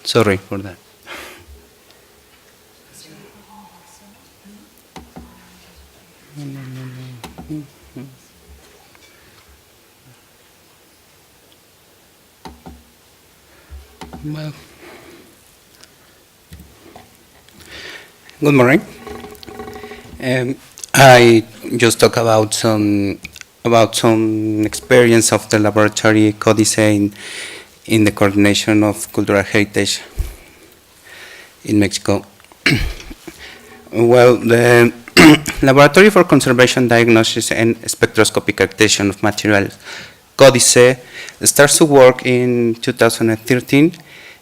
Sorry for that. Well, good morning. I just talk about some experience of the laboratory codice in the coordination of cultural heritage in Mexico. Well, the Laboratory for Conservation, Diagnostics, and Spectroscopic Characterization of Materials Codice starts to work in 2013.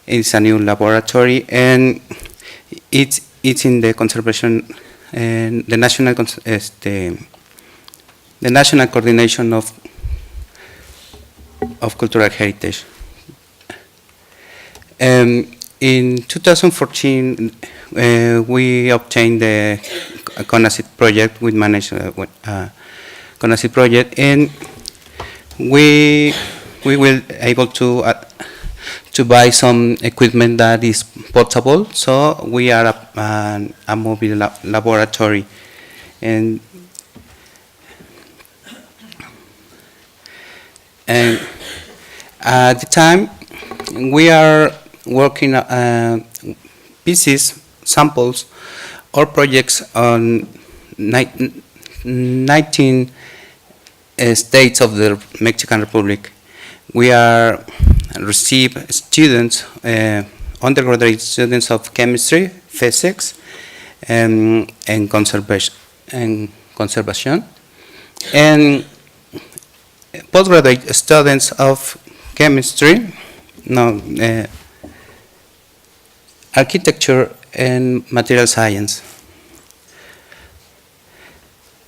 It's a new laboratory, and it's in the conservation and the national coordination of cultural heritage. In 2014, we obtained the CONACYT project. We managed CONACYT project, and we will able to buy some equipment that is portable. So we are a mobile laboratory, and at the time we are working pieces, samples, or projects on 19 states of the Mexican Republic. We are receive students, undergraduate students of chemistry, physics, and conservation, and postgraduate students of chemistry, architecture, and material science.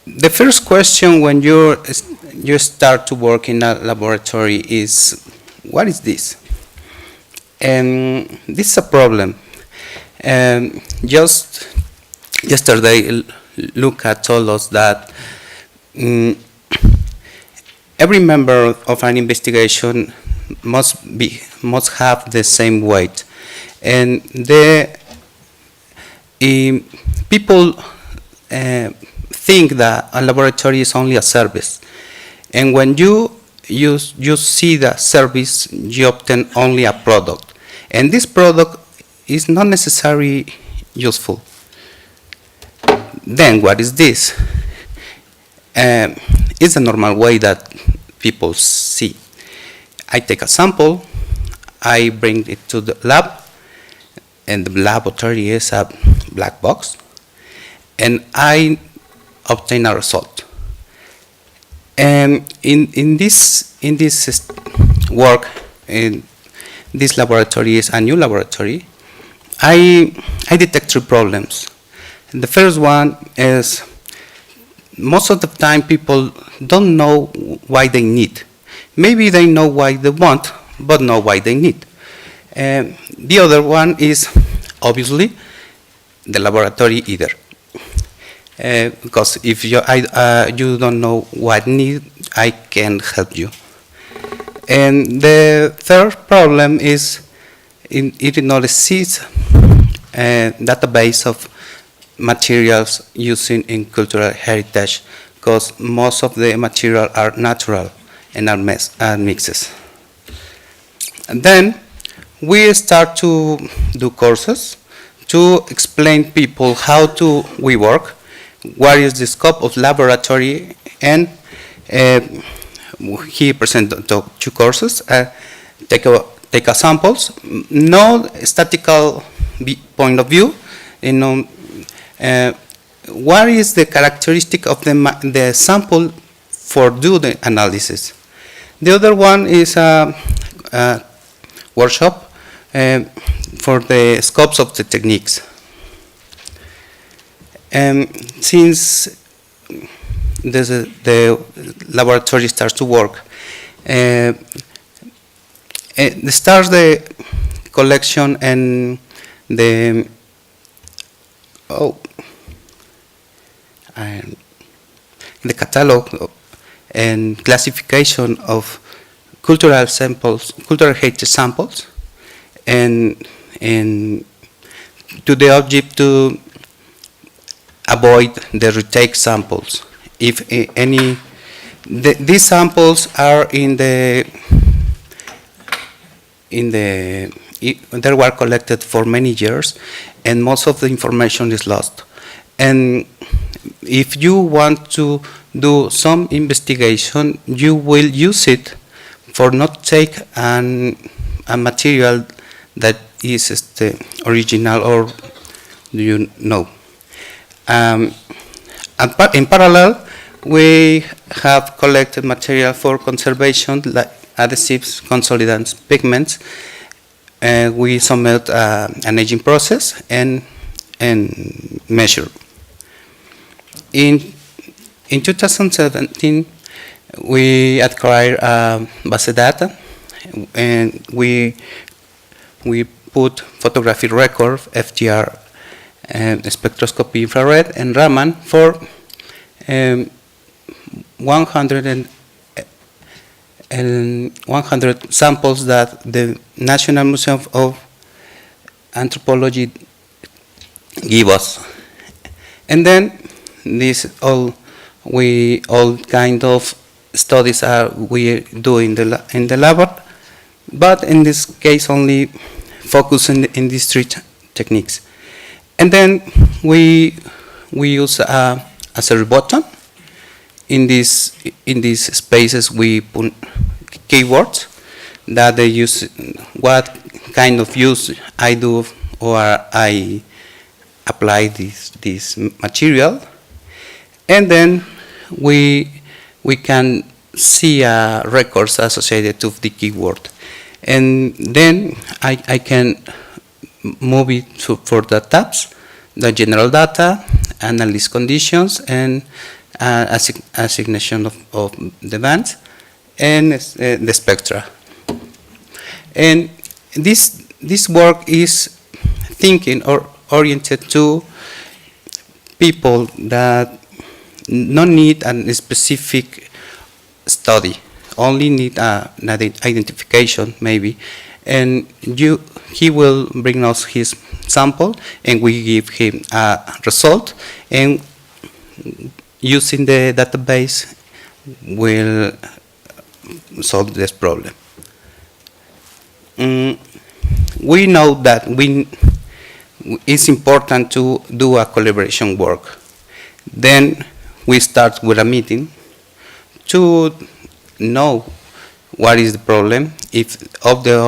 The first question when you start to work in a laboratory is, what is this? And this is a problem. Just yesterday, Luca told us that every member of an investigation must have the same weight, and the people think that a laboratory is only a service, and when you see the service, you obtain only a product, and this product is not necessarily useful. Then what is this? It's a normal way that people see. I take a sample, I bring it to the lab, and the laboratory is a black box, and I obtain a result. And in this work, in this laboratory is a new laboratory, I detect 3 problems. And the first one is, most of the time people don't know why they need. Maybe they know why they want, but not why they need. The other one is, obviously, the laboratory either. because if you don't know what need, I can help you. And the third problem is it not exists a database of materials using in cultural heritage, because most of the material are natural and are mixes. And then we start to do courses to explain people how we work, what is the scope of laboratory, and he presented 2 courses. Take a samples, no statistical point of view, what is the characteristic of the sample for do the analysis. The other one is a workshop for the scopes of the techniques. Since the laboratory starts to work, it starts the collection and the catalog and classification of cultural samples, cultural heritage samples, and to the object to avoid the retake samples. If these samples are they were collected for many years, and most of the information is lost. And if you want to do some investigation, you will use it for not take a material that is the original, or do you know? In parallel, we have collected material for conservation, like adhesives, consolidants, pigments. We submit an aging process and measure. In 2017, we acquired base data, and we put photographic record, FTR, spectroscopy infrared, and Raman for 100 samples that the National Museum of Anthropology give us. And then all kind of studies we do in the lab, but in this case only focus in these 3 techniques. And then we use a search button. In these spaces we put keywords that they use, what kind of use I do, or I apply this material, and then we can see records associated to the keyword, and then I can move it for the tabs, the general data, analyze conditions, and assignation of the bands, and the spectra. And this work is thinking or oriented to people that don't need a specific study, only need an identification maybe, and he will bring us his sample, and we give him a result, and using the database will solve this problem. We know that it's important to do a collaboration work. Then we start with a meeting to know what is the problem, if all the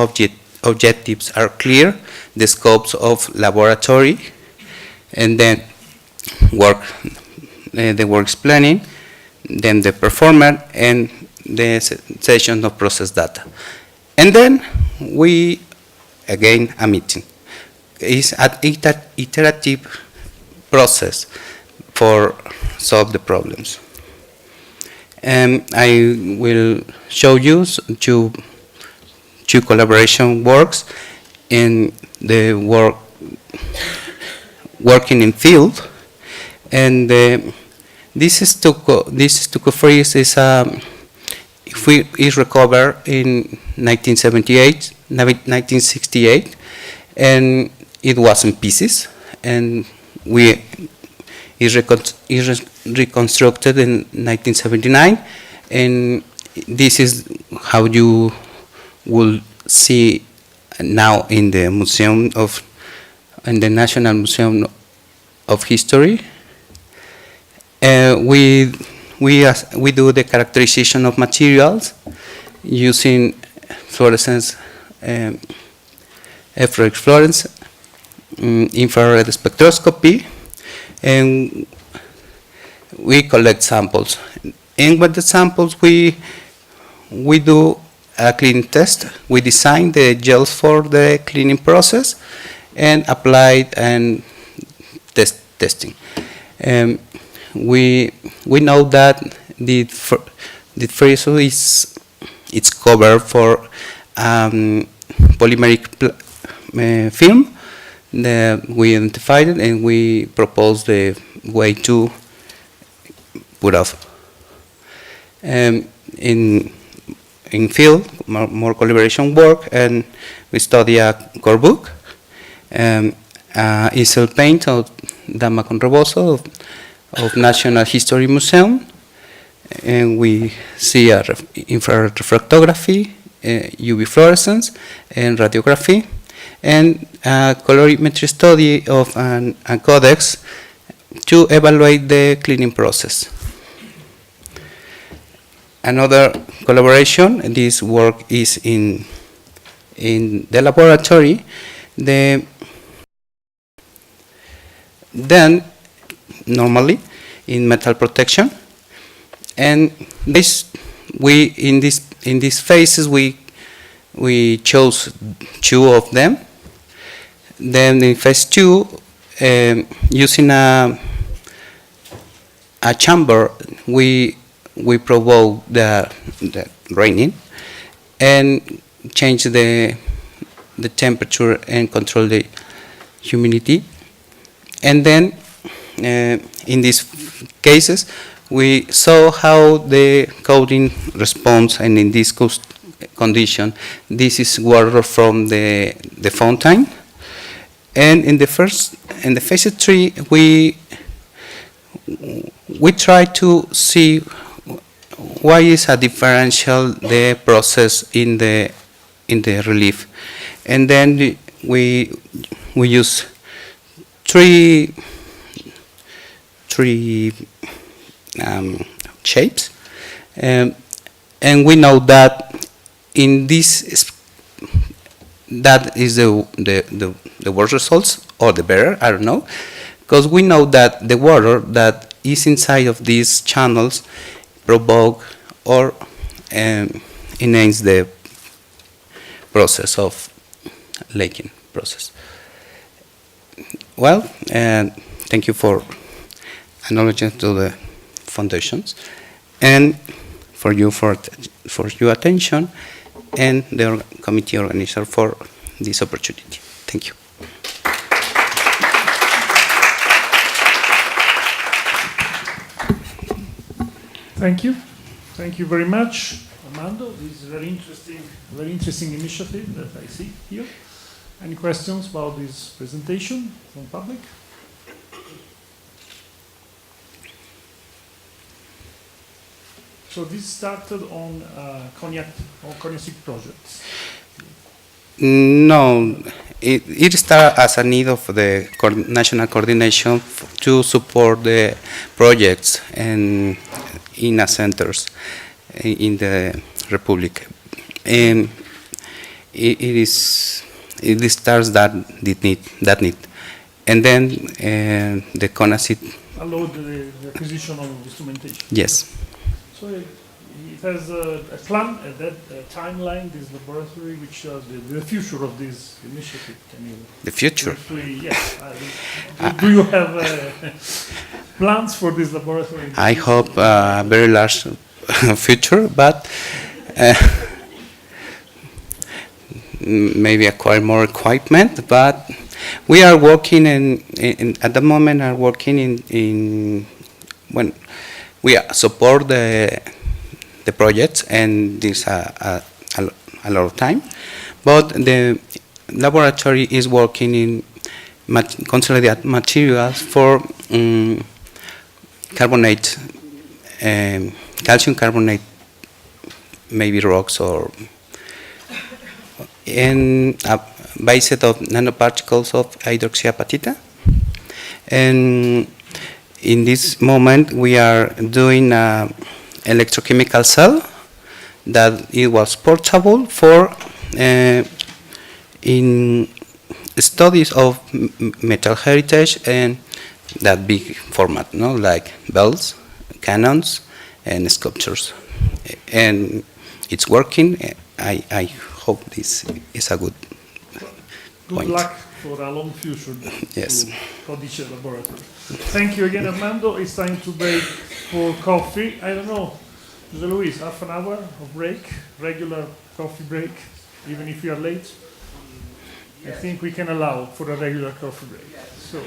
objectives are clear, the scopes of laboratory, and then the works planning, then the performer, and the session of process data. And then we, again, a meeting. It's an iterative process for solve the problems. And I will show you two collaboration works in the working in field. And this stucco-freeze is recovered in 1968, and it was in pieces, and is reconstructed in 1979, and this is how you will see now in the in the National Museum of History. We do the characterization of materials using fluorescence, F-ray fluorescence, infrared spectroscopy, and we collect samples. And with the samples, we do a cleaning test. We design the gels for the cleaning process and apply and testing. We know that the freeze it's covered for polymeric film. We identified it and we proposed the way to put off. In field, more collaboration work, and we study a core book, easel paint of Dama con Rebozo of National History Museum, and we see infrared reflectography, UV fluorescence, and radiography, and a colorimetry study of a codex to evaluate the cleaning process. Another collaboration, this work is in the laboratory. Then normally in metal protection, and in these phases we chose 2 of them. Then in phase 2, using a chamber, we provoke the raining and change the temperature and control the humidity. And then in these cases, we saw how the coating responds, and in this condition, this is water from the fountain. And in the phase 3, we try to see why is a differential the process in the relief, and then we use three shapes, and we know that in this that is the worst results, or the better, I don't know, because we know that the water that is inside of these channels provoke or enhance the process of laking process. Well, thank you for acknowledging to the foundations, and for your attention, and the committee organizer for this opportunity. Thank you. Thank you. Thank you very much, Armando. This is a very interesting initiative that I see here. Any questions about this presentation from public? So this started on Cognac or Cognac projects. No, it started as a need of the national coordination to support the projects and in centers in the Republic. And it starts that need, and then the CONACYT allowed the acquisition of instrumentation. Yes. So it has a plan, a timeline, this laboratory, which shows the future of this initiative. Can you the future? Yes. Do you have plans for this laboratory? I hope a very large future, but maybe acquire more equipment. But We are working at the moment are working in when we support the projects, and this a lot of time, but the laboratory is working in consolidated materials for carbonate, calcium carbonate, maybe rocks, or and a base set of nanoparticles of hydroxyapatita. And in this moment, we are doing an electrochemical cell that it was portable for in studies of metal heritage and that big format, no, like bells, cannons, and sculptures. And it's working. I hope this is a good point. Good luck for a long future Yes. to Codice Laboratory. Thank you again, Armando. It's time to break for coffee. I don't know, Jose Luis, half an hour of break, regular coffee break, even if you are late. I think we can allow for a regular coffee break. So,